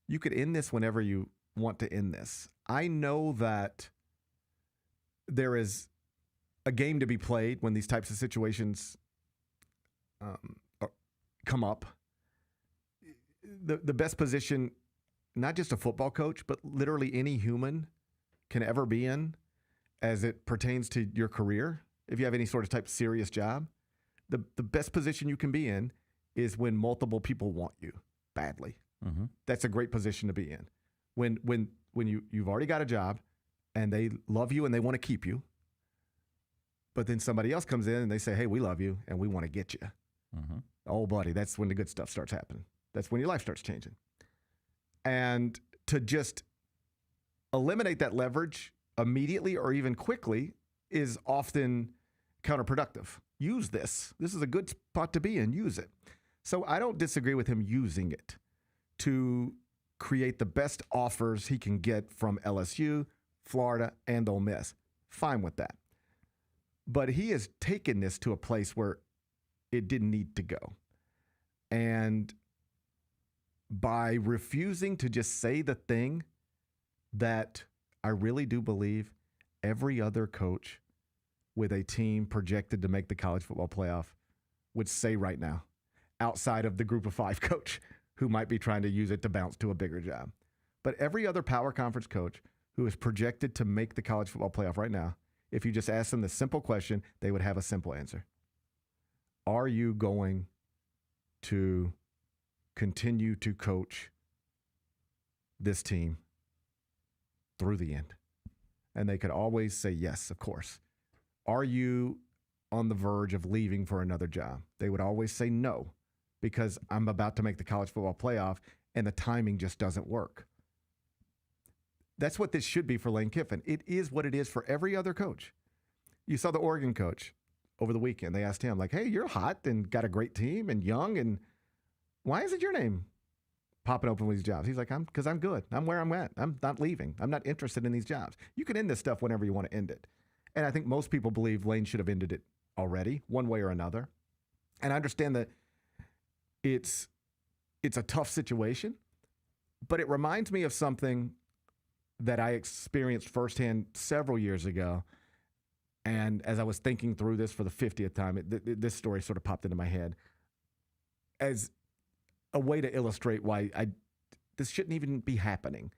you could end this whenever you want to end this. I know that there is a game to be played when these types of situations come up. The best position, not just a football coach, but literally any human can ever be in as it pertains to your career, if you have any sort of type of serious job, the best position you can be in is when multiple people want you badly. Mm-hmm. That's a great position to be in. When you've already got a job and they love you and they want to keep you, but then somebody else comes in and they say, hey, we love you and we want to get you. Mm-hmm. Oh, buddy, that's when the good stuff starts happening. That's when your life starts changing. And to just eliminate that leverage immediately or even quickly is often counterproductive. Use this. This is a good spot to be in. Use it. So I don't disagree with him using it to create the best offers he can get from LSU, Florida, and Ole Miss. Fine with that. But he has taken this to a place where it didn't need to go. And by refusing to just say the thing that I really do believe every other coach with a team projected to make the college football playoff would say right now, outside of the group of 5 coach who might be trying to use it to bounce to a bigger job. But every other power conference coach who is projected to make the college football playoff right now, if you just ask them the simple question, they would have a simple answer. Are you going to continue to coach this team through the end? And they could always say yes, of course. Are you on the verge of leaving for another job? They would always say no, because I'm about to make the college football playoff and the timing just doesn't work. That's what this should be for Lane Kiffin. It is what it is for every other coach. You saw the Oregon coach over the weekend. They asked him, like, hey, you're hot and got a great team and young, and why isn't your name popping open with these jobs? He's like, because I'm good. I'm where I'm at. I'm not leaving. I'm not interested in these jobs. You can end this stuff whenever you want to end it. And I think most people believe Lane should have ended it already, one way or another. And I understand that it's a tough situation, but it reminds me of something that I experienced firsthand several years ago. And as I was thinking through this for the 50th time, this story sort of popped into my head as a way to illustrate why this shouldn't even be happening.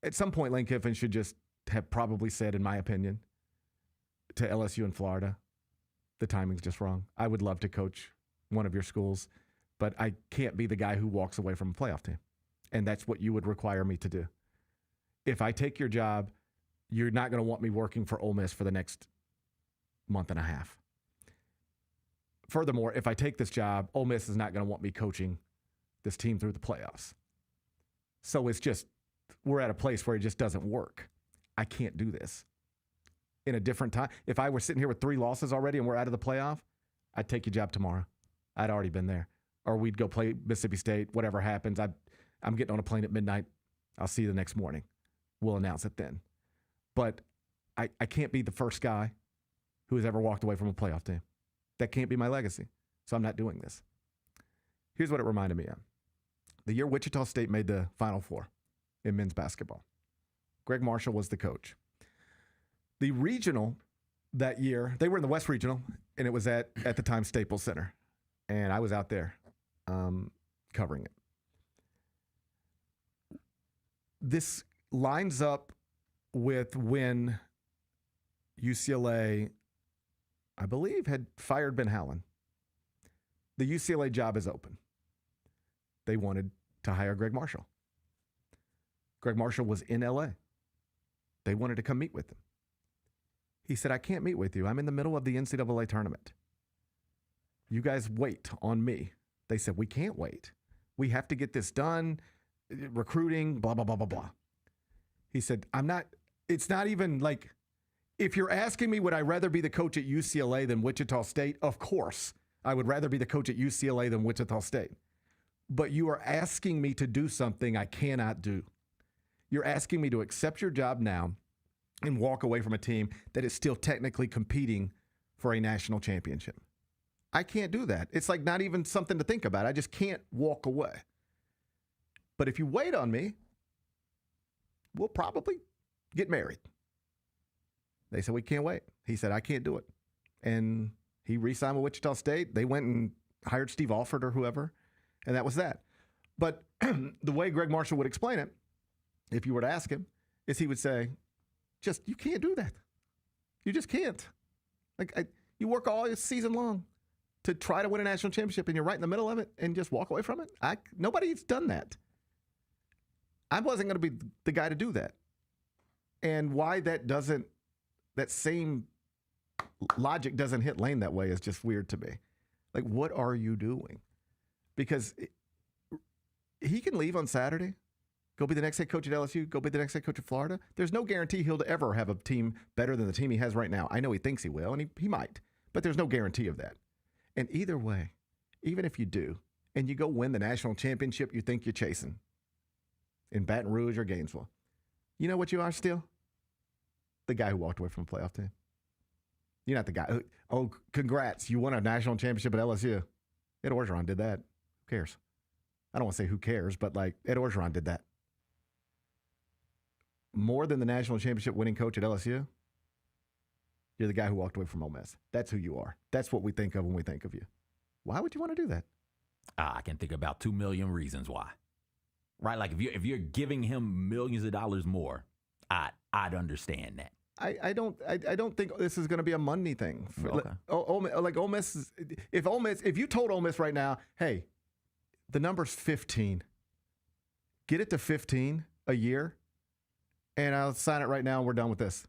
At some point, Lane Kiffin should just have probably said, in my opinion, to LSU and Florida, the timing's just wrong. I would love to coach one of your schools, but I can't be the guy who walks away from a playoff team. And that's what you would require me to do. If I take your job, you're not going to want me working for Ole Miss for the next month and a half. Furthermore, if I take this job, Ole Miss is not going to want me coaching this team through the playoffs. So it's just, we're at a place where it just doesn't work. I can't do this. In a different time, if I were sitting here with 3 losses already and we're out of the playoff, I'd take your job tomorrow. I'd already been there. Or we'd go play Mississippi State, whatever happens. I'm getting on a plane at midnight. I'll see you the next morning. We'll announce it then. But I can't be the first guy who has ever walked away from a playoff team. That can't be my legacy. So I'm not doing this. Here's what it reminded me of. The year Wichita State made the Final Four in men's basketball. Greg Marshall was the coach. The regional that year, they were in the West Regional, and it was at the time, Staples Center. And I was out there covering it. This lines up with when UCLA, I believe, had fired Ben Howland. The UCLA job is open. They wanted to hire Greg Marshall. Greg Marshall was in LA. They wanted to come meet with him. He said, I can't meet with you. I'm in the middle of the NCAA tournament. You guys wait on me. They said, we can't wait. We have to get this done. Recruiting, blah, blah, blah, blah, blah. He said, it's not even like, if you're asking me, would I rather be the coach at UCLA than Wichita State? Of course, I would rather be the coach at UCLA than Wichita State. But you are asking me to do something I cannot do. You're asking me to accept your job now and walk away from a team that is still technically competing for a national championship. I can't do that. It's like not even something to think about. I just can't walk away. But if you wait on me, we'll probably get married. They said, we can't wait. He said, I can't do it. And he re-signed with Wichita State. They went and hired Steve Alford or whoever, and that was that. But the way Greg Marshall would explain it, if you were to ask him, is he would say, you can't do that. You just can't. You work all season long to try to win a national championship, and you're right in the middle of it and just walk away from it. Nobody's done that. I wasn't going to be the guy to do that. And why that same logic doesn't hit Lane that way is just weird to me. Like, what are you doing? Because he can leave on Saturday, go be the next head coach at LSU, go be the next head coach at Florida. There's no guarantee he'll ever have a team better than the team he has right now. I know he thinks he will, and he might, but there's no guarantee of that. And either way, even if you do, and you go win the national championship you think you're chasing in Baton Rouge or Gainesville, you know what you are still? The guy who walked away from a playoff team. You're not the guy. Oh, congrats. You won a national championship at LSU. Ed Orgeron did that. Who cares? I don't want to say who cares, but like Ed Orgeron did that. More than the national championship winning coach at LSU, you're the guy who walked away from Ole Miss. That's who you are. That's what we think of when we think of you. Why would you want to do that? I can think about 2 million reasons why. Right? Like if you're giving him millions of dollars more, I'd understand that. I don't think this is going to be a money thing. Okay. Ole Miss, if you told Ole Miss right now, hey, the number's 15, get it to 15 a year, and I'll sign it right now, and we're done with this.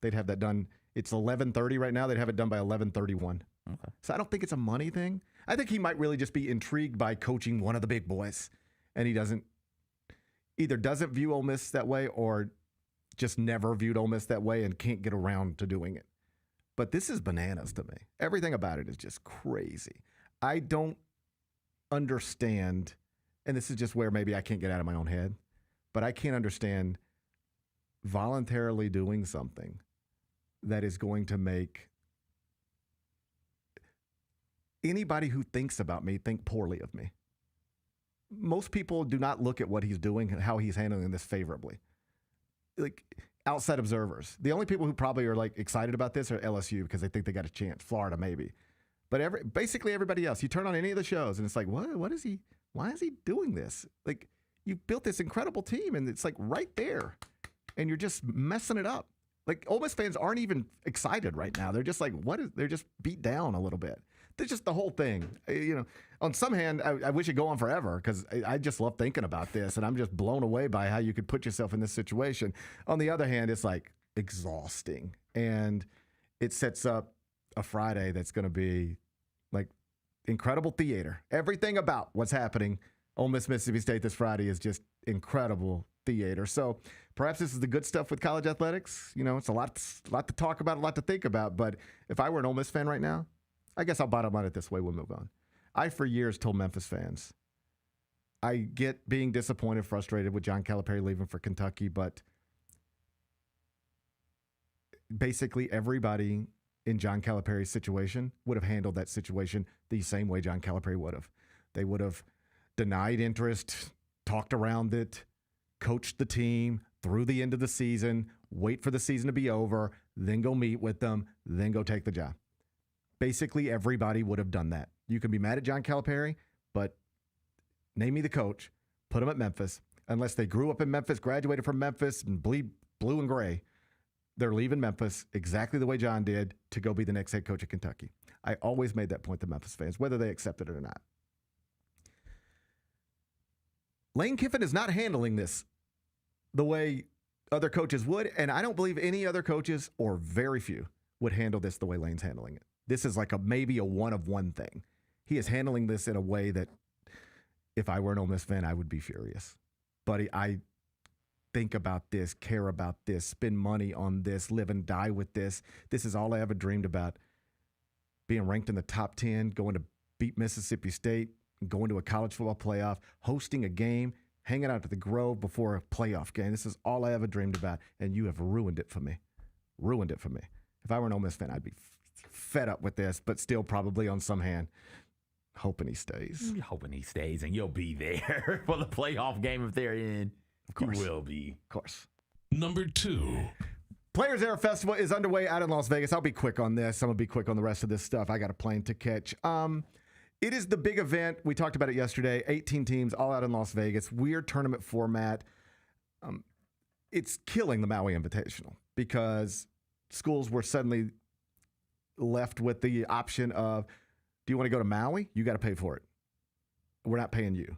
They'd have that done. It's 11:30 right now. They'd have it done by 11:31. Okay. So I don't think it's a money thing. I think he might really just be intrigued by coaching one of the big boys, and he doesn't view Ole Miss that way or just never viewed Ole Miss that way and can't get around to doing it. But this is bananas to me. Everything about it is just crazy. I don't understand, and this is just where maybe I can't get out of my own head, but I can't understand voluntarily doing something that is going to make anybody who thinks about me think poorly of me. Most people do not look at what he's doing and how he's handling this favorably. Like outside observers, the only people who probably are like excited about this are LSU because they think they got a chance. Florida maybe, but basically everybody else. You turn on any of the shows and it's like, what is he? Why is he doing this? Like you built this incredible team and it's like right there, and you're just messing it up. Like Ole Miss fans aren't even excited right now. They're just like, they're just beat down a little bit. That's just the whole thing. On some hand, I wish it'd go on forever because I just love thinking about this, and I'm just blown away by how you could put yourself in this situation. On the other hand, it's like exhausting, and it sets up a Friday that's going to be like incredible theater. Everything about what's happening Ole Miss, Mississippi State this Friday is just incredible theater. So perhaps this is the good stuff with college athletics. It's a lot to talk about, a lot to think about. But if I were an Ole Miss fan right now, I guess I'll bottom line it this way. We'll move on. I, for years, told Memphis fans, I get being disappointed, frustrated with John Calipari leaving for Kentucky, but basically everybody in John Calipari's situation would have handled that situation the same way John Calipari would have. They would have denied interest, talked around it, coached the team through the end of the season, wait for the season to be over, then go meet with them, then go take the job. Basically, everybody would have done that. You can be mad at John Calipari, but name me the coach, put him at Memphis. Unless they grew up in Memphis, graduated from Memphis, and bleed blue and gray, they're leaving Memphis exactly the way John did to go be the next head coach at Kentucky. I always made that point to Memphis fans, whether they accepted it or not. Lane Kiffin is not handling this the way other coaches would, and I don't believe any other coaches, or very few, would handle this the way Lane's handling it. This is like maybe a one-of-one thing. He is handling this in a way that if I were an Ole Miss fan, I would be furious. But I think about this, care about this, spend money on this, live and die with this. This is all I ever dreamed about. Being ranked in the top 10, going to beat Mississippi State, going to a college football playoff, hosting a game, hanging out at the Grove before a playoff game. This is all I ever dreamed about, and you have ruined it for me. Ruined it for me. If I were an Ole Miss fan, I'd be fed up with this, but still probably on some hand hoping he stays. Hoping he stays, and you'll be there for the playoff game if they're in. Of course. You will be. Of course. Number 2. Players Era Festival is underway out in Las Vegas. I'll be quick on this. I'm going to be quick on the rest of this stuff. I got a plane to catch. It is the big event. We talked about it yesterday. 18 teams all out in Las Vegas. Weird tournament format. It's killing the Maui Invitational because schools were suddenly left with the option of, do you want to go to Maui? You got to pay for it. We're not paying you.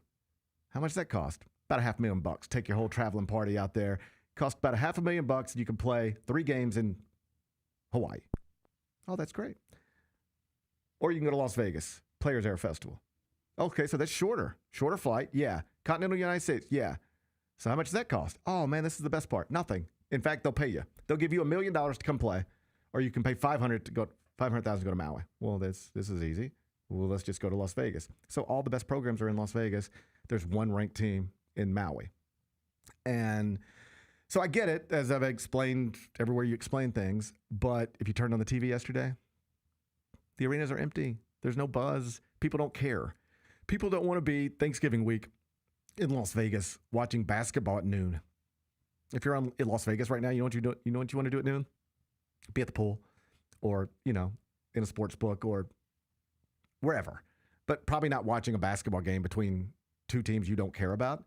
How much does that cost? About $500,000. Take your whole traveling party out there. Cost about $500,000 and you can play 3 games in Hawaii. Oh, that's great. Or you can go to Las Vegas. Players Era Festival. Okay, so that's shorter. Shorter flight, yeah. Continental United States, yeah. So how much does that cost? Oh, man, this is the best part. Nothing. In fact, they'll pay you. They'll give you $1 million to come play, or you can pay $500,000 to go to Maui. Well, this is easy. Well, let's just go to Las Vegas. So all the best programs are in Las Vegas. There's one ranked team in Maui. And so I get it, as I've explained everywhere you explain things, but if you turned on the TV yesterday, the arenas are empty. There's no buzz. People don't care. People don't want to be Thanksgiving week in Las Vegas watching basketball at noon. If you're in Las Vegas right now, you know what you do? You know what you want to do at noon? Be at the pool, or in a sports book, or wherever. But probably not watching a basketball game between two teams you don't care about.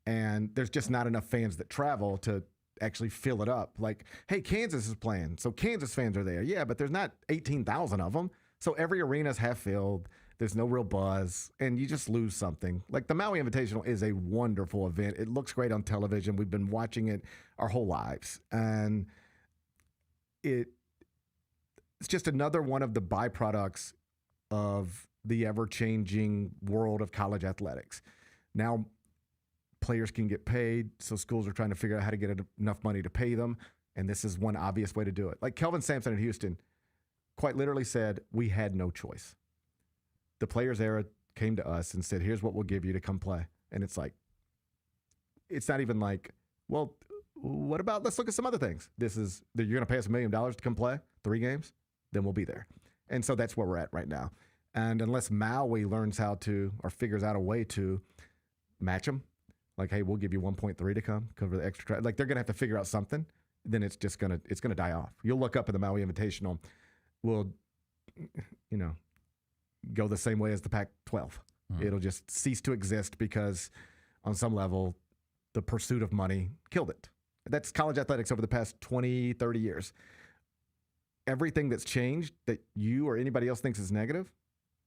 And there's just not enough fans that travel to actually fill it up. Like, hey, Kansas is playing, so Kansas fans are there. Yeah, but there's not 18,000 of them. So every arena's half filled. There's no real buzz, and you just lose something. Like the Maui Invitational is a wonderful event. It looks great on television. We've been watching it our whole lives. And it's just another one of the byproducts of the ever-changing world of college athletics. Now, players can get paid, so schools are trying to figure out how to get enough money to pay them, and this is one obvious way to do it. Like Kelvin Sampson in Houston quite literally said, we had no choice. The players era came to us and said, here's what we'll give you to come play. And it's like, it's not even like, well, what about, let's look at some other things. You're going to pay us $1 million to come play 3 games? Then we'll be there. And so that's where we're at right now. And unless Maui learns how to, or figures out a way to match them, like, hey, we'll give you 1.3 to come cover the extra. Like they're going to have to figure out something. Then it's going to die off. You'll look up at the Maui Invitational. Will, go the same way as the Pac-12. It'll just cease to exist because on some level, the pursuit of money killed it. That's college athletics over the past 20, 30 years. Everything that's changed that you or anybody else thinks is negative,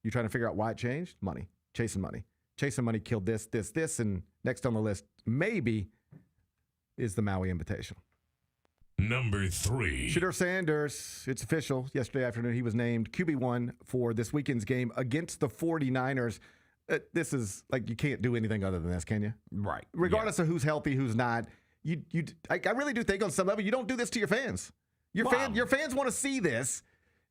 you're trying to figure out why it changed? Money. Chasing money. Chasing money killed this, and next on the list, maybe, is the Maui Invitational. Number 3. Shedeur Sanders, it's official. Yesterday afternoon, he was named QB1 for this weekend's game against the 49ers. This is, like, you can't do anything other than this, can you? Right. Regardless of who's healthy, who's not. I really do think on some level, you don't do this to your fans. Your fans want to see this.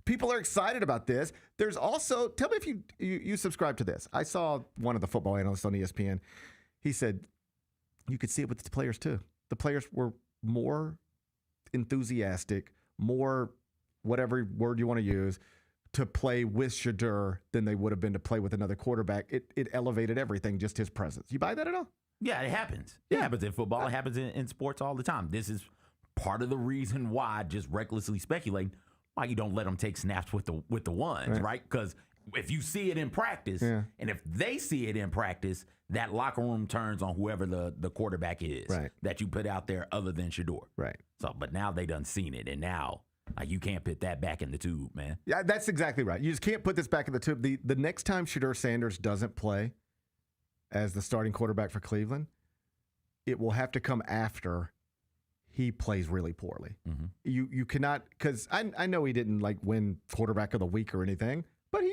People are excited about this. There's also, tell me if you subscribe to this. I saw one of the football analysts on ESPN. He said, you could see it with the players too. The players were more enthusiastic, more whatever word you want to use, to play with Shedeur than they would have been to play with another quarterback. It elevated everything, just his presence. You buy that at all? Yeah, it happens. It happens in football. It happens in sports all the time. This is part of the reason why, just recklessly speculating, why you don't let them take snaps with the ones, right? Because if you see it in practice, and if they see it in practice, that locker room turns on whoever the quarterback is that you put out there other than Shedeur. Right. So, but now they done seen it, and now you can't put that back in the tube, man. Yeah, that's exactly right. You just can't put this back in the tube. The next time Shedeur Sanders doesn't play as the starting quarterback for Cleveland, it will have to come after he plays really poorly. Mm-hmm. You cannot, because I know he didn't like win quarterback of the week or anything, but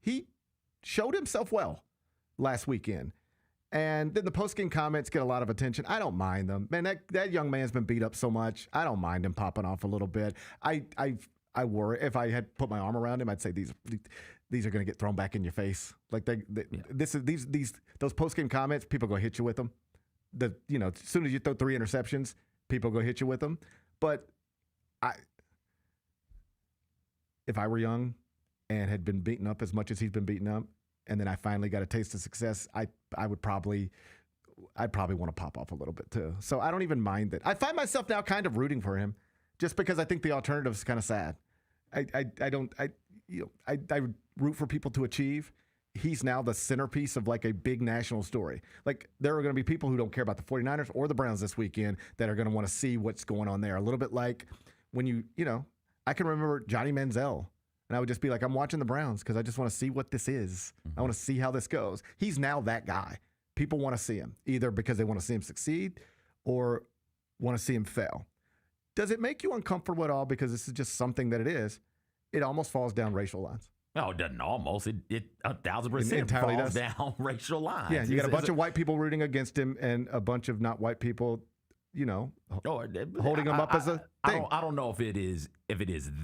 he showed himself well last weekend. And then the post-game comments get a lot of attention. I don't mind them. Man, that young man's been beat up so much. I don't mind him popping off a little bit. I worry, if I had put my arm around him, I'd say these are going to get thrown back in your face. Like those post-game comments, people go hit you with them. As soon as you throw 3 interceptions, people go hit you with them. But if I were young and had been beaten up as much as he's been beaten up, and then I finally got a taste of success, I'd probably want to pop off a little bit too. So I don't even mind that. I find myself now kind of rooting for him, just because I think the alternative is kind of sad. I root for people to achieve. He's now the centerpiece of like a big national story. Like there are going to be people who don't care about the 49ers or the Browns this weekend that are going to want to see what's going on there. A little bit like when I can remember Johnny Manziel. And I would just be like, I'm watching the Browns because I just want to see what this is. I want to see how this goes. He's now that guy. People want to see him, either because they want to see him succeed or want to see him fail. Does it make you uncomfortable at all? Because this is just something that it is. It almost falls down racial lines. No, it doesn't almost. It 1,000% falls down racial lines. Yeah, you got a bunch of white people rooting against him and a bunch of not white people, holding him up as a thing. I don't know if it is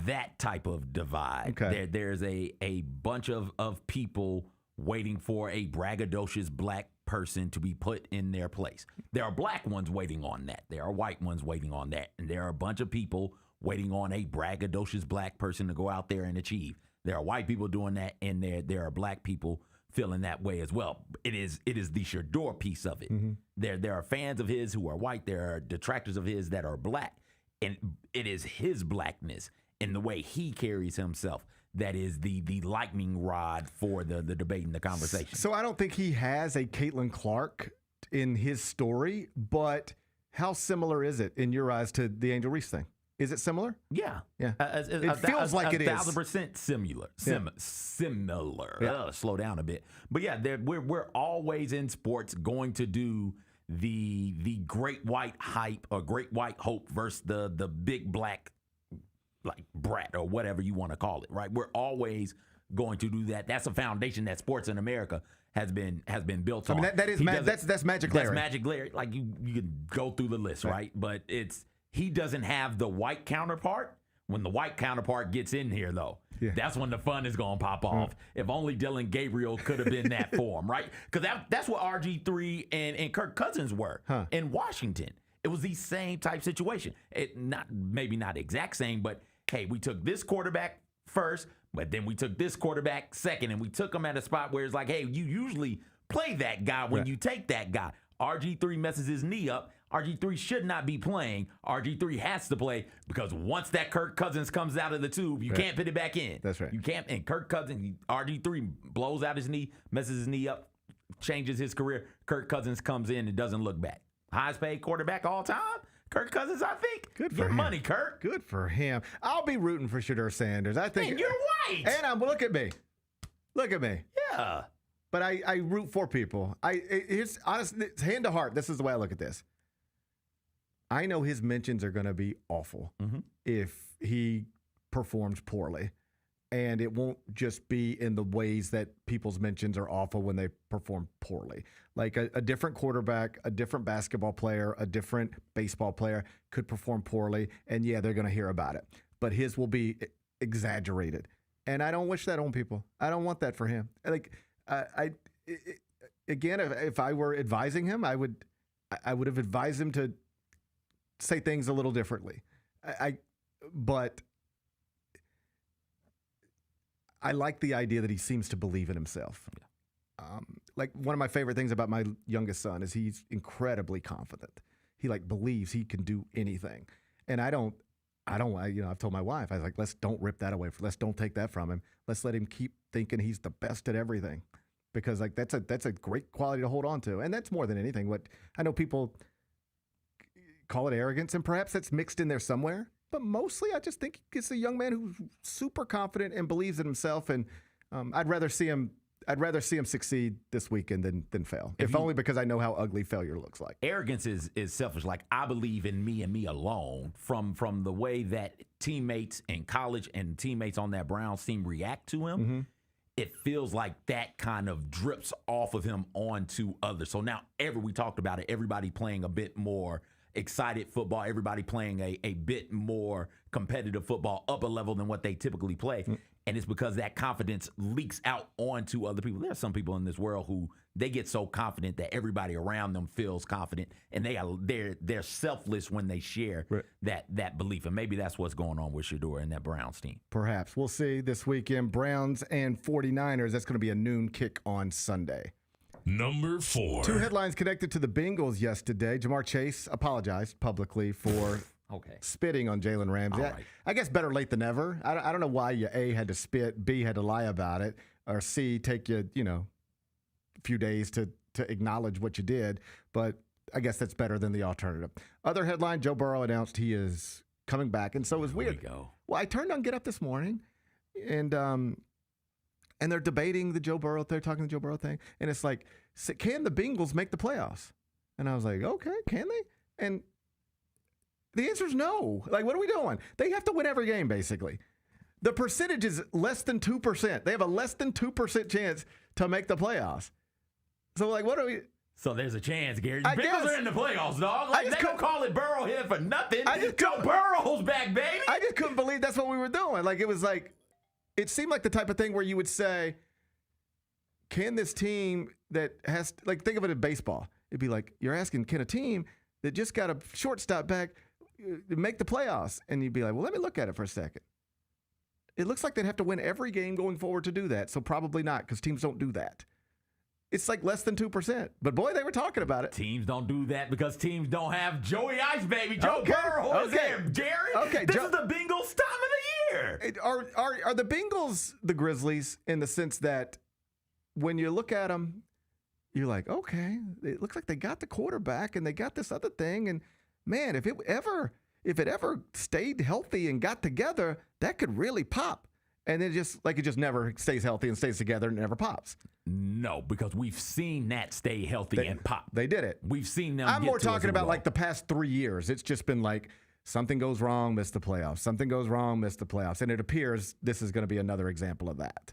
that type of divide. Okay. There's a bunch of people waiting for a braggadocious black person to be put in their place. There are black ones waiting on that. There are white ones waiting on that. And there are a bunch of people waiting on a braggadocious black person to go out there and achieve. There are white people doing that, and there are black people feeling that way as well. It is the Shedeur piece of it. Mm-hmm. There are fans of his who are white. There are detractors of his that are black, and it is his blackness and the way he carries himself that is the lightning rod for the debate and the conversation. So I don't think he has a Caitlin Clark in his story, but how similar is it in your eyes to the Angel Reese thing? Is it similar? Yeah. It feels like it is. 1,000% similar. Similar. Yeah. Slow down a bit. But yeah, we're always in sports going to do the great white hype or great white hope versus the big black like brat or whatever you want to call it, right? We're always going to do that. That's a foundation that sports in America has been built on. I mean, that's Magic Larry. That's Magic Larry. Like you can go through the list, right? But he doesn't have the white counterpart. When the white counterpart gets in here, though, that's when the fun is going to pop off. If only Dylan Gabriel could have been that for him, right? Because that's what RG3 and Kirk Cousins were in Washington. It was the same type situation. Maybe not exact same, but hey, we took this quarterback first, but then we took this quarterback second, and we took him at a spot where it's like, hey, you usually play that guy when you take that guy. RG3 messes his knee up. RG3 should not be playing. RG3 has to play because once that Kirk Cousins comes out of the tube, you can't put it back in. That's right. You can't. And Kirk Cousins, RG3 blows out his knee, messes his knee up, changes his career. Kirk Cousins comes in and doesn't look back. Highest paid quarterback all time, Kirk Cousins, I think. Good for Your him. money, Kirk. Good for him. I'll be rooting for Shedeur Sanders. I think. And you're white. And look at me. Look at me. Yeah. But I root for people. Here's honestly, hand to heart. This is the way I look at this. I know his mentions are going to be awful if he performs poorly. And it won't just be in the ways that people's mentions are awful when they perform poorly. Like a different quarterback, a different basketball player, a different baseball player could perform poorly. And yeah, they're going to hear about it. But his will be exaggerated. And I don't wish that on people. I don't want that for him. Like, again, if I were advising him, I would have advised him to say things a little differently. But I like the idea that he seems to believe in himself. Like one of my favorite things about my youngest son is he's incredibly confident. He believes he can do anything. And I've told my wife, I was like, let's don't rip that away. Let's don't take that from him. Let's let him keep thinking he's the best at everything. Because that's a great quality to hold on to. And that's more than anything. What I know people call it arrogance, and perhaps that's mixed in there somewhere. But mostly, I just think it's a young man who's super confident and believes in himself. And I'd rather see him succeed this weekend than fail. If only because I know how ugly failure looks like. Arrogance is selfish. Like, I believe in me and me alone. From the way that teammates in college and teammates on that Browns team react to him, it feels like that kind of drips off of him onto others. So now, we talked about it, everybody playing a bit more excited football, everybody playing a bit more competitive football up a level than what they typically play. And it's because that confidence leaks out onto other people. There are some people in this world who they get so confident that everybody around them feels confident, and they're selfless when they share that belief. And maybe that's what's going on with Shedeur and that Browns team. Perhaps. We'll see this weekend. Browns and 49ers. That's going to be a noon kick on Sunday. Number 4. Two headlines connected to the Bengals yesterday. Jamar Chase apologized publicly for spitting on Jalen Ramsey. Right. I guess better late than never. I don't know why you A, had to spit, B, had to lie about it, or C, take you, a few days to acknowledge what you did. But I guess that's better than the alternative. Other headline, Joe Burrow announced he is coming back. And so it was weird. Well, I turned on Get Up this morning, and they're debating the Joe Burrow. They're talking the Joe Burrow thing. And it's like, can the Bengals make the playoffs? And I was like, okay, can they? And the answer is no. Like, what are we doing? They have to win every game, basically. The percentage is less than 2%. They have a less than 2% chance to make the playoffs. So, like, what are we? So there's a chance, Gary. The Bengals are in the playoffs, dog. Like, they don't call it Burrow here for nothing. Joe Burrow's back, baby. I just couldn't believe that's what we were doing. Like, it was like, it seemed like the type of thing where you would say, can this team that has, like, think of it in baseball. It'd be like, you're asking, can a team that just got a shortstop back make the playoffs? And you'd be like, well, let me look at it for a second. it looks like they'd have to win every game going forward to do that. So probably not, because teams don't do that. It's like less than 2%. But boy, they were talking about it. Teams don't do that because teams don't have Joey Ice, baby. Joe Burrow is there, Jerry. Okay, this is the Bengals' time of the year. Are the Bengals the Grizzlies in the sense that when you look at them, you're like, okay, it looks like they got the quarterback and they got this other thing. And man, if it ever stayed healthy and got together, that could really pop. And it just never stays healthy and stays together and never pops. No, because we've seen that stay healthy and pop. They did it. We've seen them. I'm more talking about like the past 3 years. It's just been like something goes wrong, miss the playoffs. Something goes wrong, miss the playoffs. And it appears this is going to be another example of that.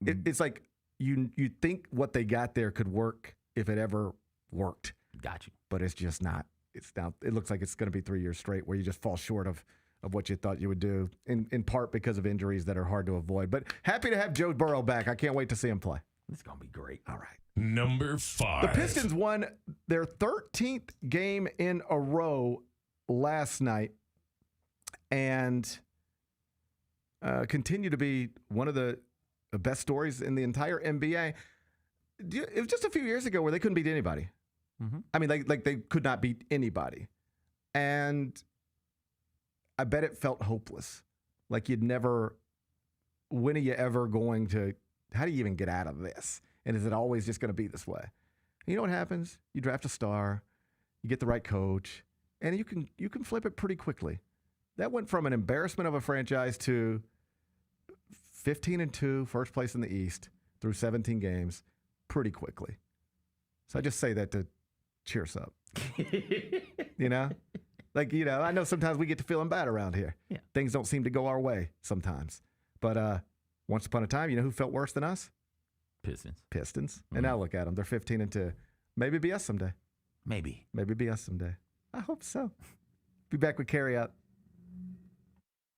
It's like you think what they got there could work if it ever worked. Got you. But it's just not. It's now. It looks like it's going to be 3 years straight where you just fall short of what you thought you would do, in part because of injuries that are hard to avoid. But happy to have Joe Burrow back. I can't wait to see him play. It's going to be great. All right. Number 5. The Pistons won their 13th game in a row last night and continue to be one of the best stories in the entire NBA. It was just a few years ago where they couldn't beat anybody. Mm-hmm. I mean, like they could not beat anybody. And I bet it felt hopeless. Like you'd never, when are you ever going to, how do you even get out of this? And is it always just going to be this way? You know what happens? You draft a star, you get the right coach, and you can flip it pretty quickly. That went from an embarrassment of a franchise to 15-2, first place in the East through 17 games pretty quickly. So I just say that to cheer us up. You know? Like, you know, I know sometimes we get to feeling bad around here. Yeah. Things don't seem to go our way sometimes. But once upon a time, you know who felt worse than us? Pistons. Mm-hmm. And now look at them. They're 15-2. Maybe be us someday. Maybe be us someday. I hope so. Be back with Carryout.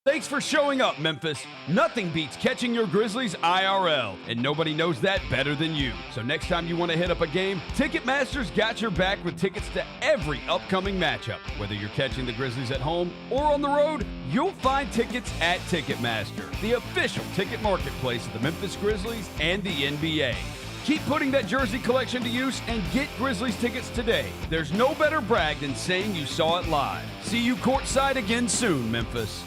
Thanks for showing up, Memphis. Nothing beats catching your Grizzlies IRL, and nobody knows that better than you. So next time you want to hit up a game, Ticketmaster's got your back with tickets to every upcoming matchup. Whether you're catching the Grizzlies at home or on the road, you'll find tickets at Ticketmaster, the official ticket marketplace of the Memphis Grizzlies and the NBA. Keep putting that jersey collection to use and get Grizzlies tickets today. There's no better brag than saying you saw it live. See you courtside again soon, Memphis.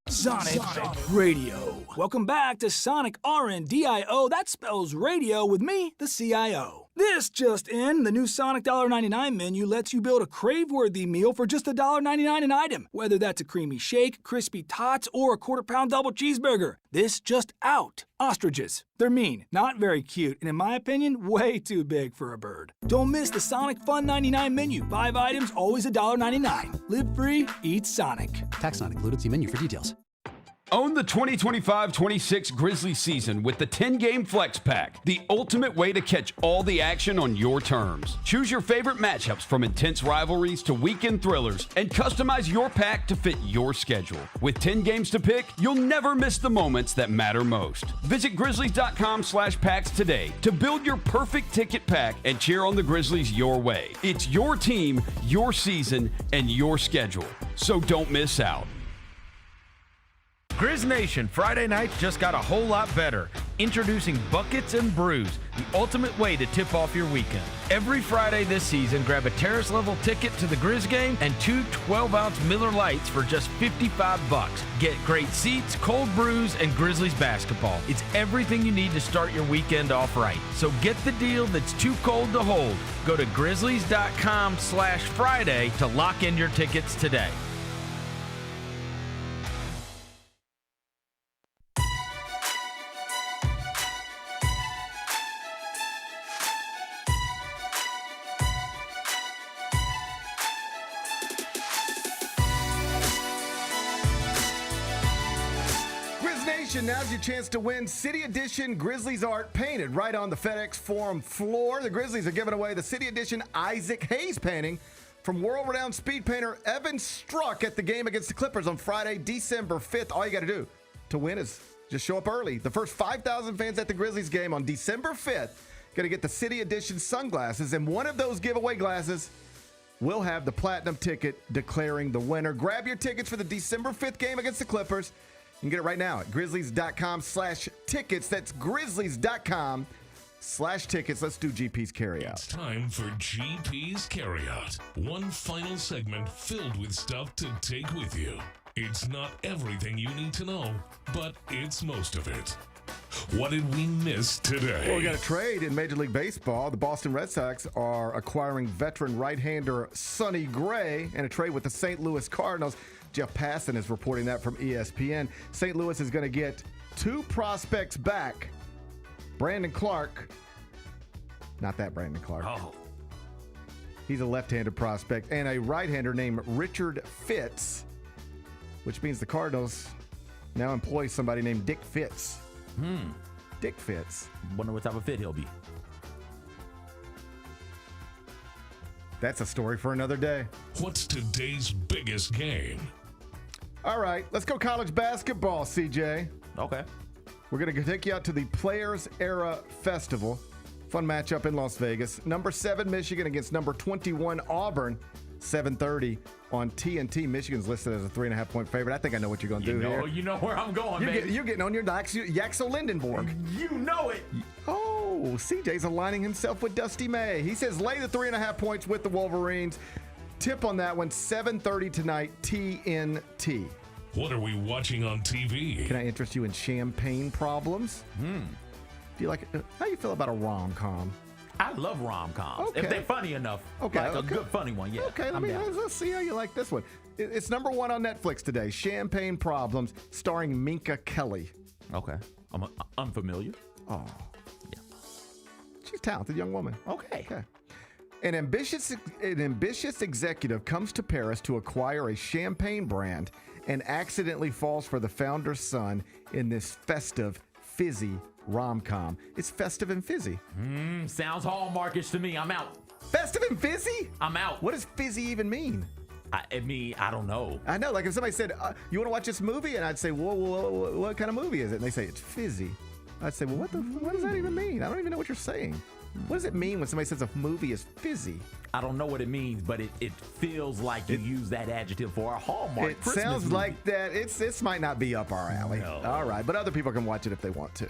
Sonic Radio. Welcome back to Sonic RNDIO. That spells radio with me, the CIO. This just in, the new Sonic $1.99 menu lets you build a crave-worthy meal for just $1.99 an item. Whether that's a creamy shake, crispy tots, or a quarter-pound double cheeseburger. This just out. Ostriches. They're mean, not very cute, and in my opinion, way too big for a bird. Don't miss the Sonic Fun 99 menu. 5 items, always $1.99. Live free, eat Sonic. Tax not included. See menu for details. Own the 2025-26 Grizzlies season with the 10-game Flex Pack, the ultimate way to catch all the action on your terms. Choose your favorite matchups from intense rivalries to weekend thrillers and customize your pack to fit your schedule. With 10 games to pick, you'll never miss the moments that matter most. Visit Grizzlies.com/packs today to build your perfect ticket pack and cheer on the Grizzlies your way. It's your team, your season, and your schedule. So don't miss out. Grizz Nation, Friday night just got a whole lot better. Introducing Buckets and Brews, the ultimate way to tip off your weekend. Every Friday this season, grab a terrace-level ticket to the Grizz game and 2 12-ounce Miller Lights for just $55. Get great seats, cold brews, and Grizzlies basketball. It's everything you need to start your weekend off right. So get the deal that's too cold to hold. Go to Grizzlies.com/Friday to lock in your tickets today. Edition. Now's your chance to win City Edition Grizzlies art painted right on the FedEx Forum floor. The Grizzlies are giving away the City Edition Isaac Hayes painting from world-renowned speed painter Evan Struck at the game against the Clippers on Friday, December 5th. All you got to do to win is just show up early. The first 5,000 fans at the Grizzlies game on December 5th going to get the City Edition sunglasses, and one of those giveaway glasses will have the platinum ticket declaring the winner. Grab your tickets for the December 5th game against the Clippers. You can get it right now at grizzlies.com/tickets. That's grizzlies.com/tickets. Let's do GP's Carryout. It's time for GP's Carryout. One final segment filled with stuff to take with you. It's not everything you need to know, but it's most of it. What did we miss today? Well, we got a trade in Major League Baseball. The Boston Red Sox are acquiring veteran right-hander Sonny Gray and a trade with the St. Louis Cardinals. Jeff Passan is reporting that from ESPN. St. Louis is going to get 2 prospects back. Brandon Clark. Not that Brandon Clark. Oh. He's a left-handed prospect. And a right-hander named Richard Fitz, which means the Cardinals now employ somebody named Dick Fitz. Dick Fitz. Wonder what type of fit he'll be. That's a story for another day. What's today's biggest game? All right, let's go college basketball, CJ. Okay. We're going to take you out to the Players Era Festival. Fun matchup in Las Vegas. Number 7 Michigan against number 21 Auburn. 7:30 on TNT. Michigan's listed as a 3.5-point favorite. I think I know what you're going to do here. You know where I'm going, baby. You're getting on your Yaxel Lindenborg. You know it. Oh, CJ's aligning himself with Dusty May. He says lay the 3.5 points with the Wolverines. Tip on that one, 7:30 tonight, TNT. What are we watching on TV? Can I interest you in champagne problems? Do you like it? How you feel about a rom-com? I love rom-coms. Okay. If they're funny enough. Okay, like okay. a good funny one, yeah. Okay, let's see how you like this one. It's number 1 on Netflix today, Champagne Problems, starring Minka Kelly. Okay. I'm unfamiliar. Oh. Yeah. She's a talented young woman. Okay. An ambitious executive comes to Paris to acquire a champagne brand and accidentally falls for the founder's son in this festive, fizzy rom-com. It's festive and fizzy. Sounds Hallmarkish to me. I'm out. Festive and fizzy? I'm out. What does fizzy even mean? I don't know. I know. Like if somebody said, you want to watch this movie? And I'd say, whoa, what kind of movie is it? And they say, it's fizzy. I'd say, well, what does that even mean? I don't even know what you're saying. What does it mean when somebody says a movie is fizzy? I don't know what it means, but it feels like you use that adjective for a Hallmark It Christmas sounds movie. like that. This might not be up our alley. No. All right, but other people can watch it if they want to.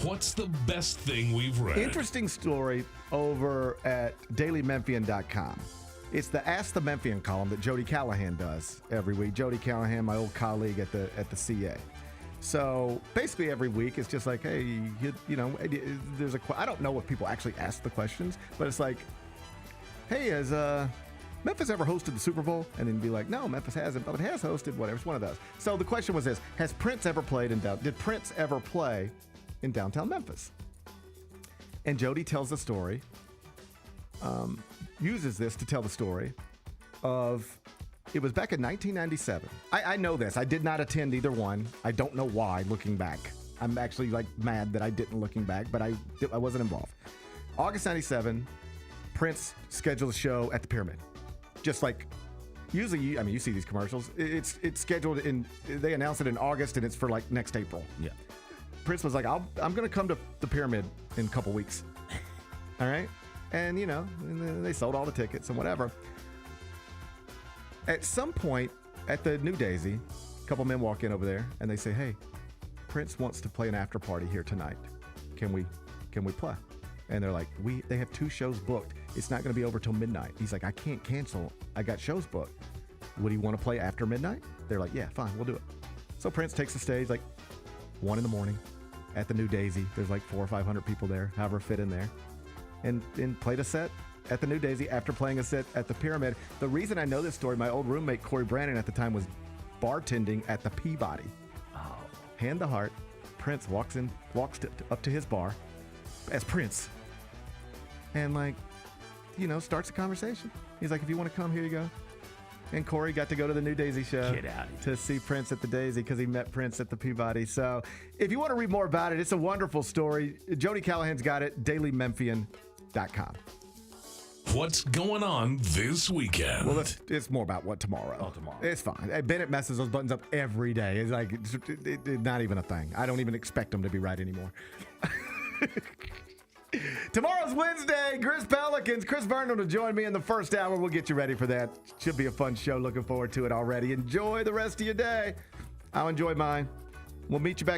What's the best thing we've read? Interesting story over at dailymemphian.com. It's the Ask the Memphian column that Jody Callahan does every week. Jody Callahan, my old colleague at the CA. So basically every week it's just like, hey, there's I don't know if people actually ask the questions, but it's like, hey, has Memphis ever hosted the Super Bowl? And then be like, no, Memphis hasn't, but it has hosted whatever. It's one of those. So the question was this: Has Prince ever played did Prince ever play in downtown Memphis? And Jody tells the story, uses this to tell the story of, it was back in 1997. I know this. I did not attend either one. I don't know why, looking back. I'm actually mad that I didn't looking back, but I wasn't involved. August 97, Prince scheduled a show at the Pyramid. Just like, usually, you see these commercials. It's scheduled they announce it in August and it's for next April. Yeah. Prince was like, I'm going to come to the Pyramid in a couple weeks. All right? And, and they sold all the tickets and whatever. At some point at the New Daisy, a couple men walk in over there and they say, hey, Prince wants to play an after party here tonight. Can we play? And they're like, they have 2 shows booked. It's not going to be over till midnight. He's like, I can't cancel. I got shows booked. Would he want to play after midnight? They're like, yeah, fine, we'll do it. So Prince takes the stage 1 a.m. at the New Daisy. There's 400 or 500 people there, however fit in there. And played a set at the New Daisy after playing a set at the Pyramid. The reason I know this story, my old roommate Corey Brandon at the time was bartending at the Peabody. Oh. Hand to heart, Prince walks up to his bar as Prince. And starts a conversation. He's like, if you want to come, here you go. And Corey got to go to the New Daisy show. Get out of here. To see Prince at the Daisy because he met Prince at the Peabody. So if you want to read more about it, it's a wonderful story. Jody Callahan's got it, dailymemphian.com. What's going on this weekend? Well, it's more about what tomorrow. Oh, tomorrow. It's fine. Bennett messes those buttons up every day. It's like, it's not even a thing. I don't even expect them to be right anymore. Tomorrow's Wednesday, Grizz Pelicans. Chris Vernon will join me in the first hour. We'll get you ready for that. Should be a fun show. Looking forward to it already. Enjoy the rest of your day. I'll enjoy mine. We'll meet you back.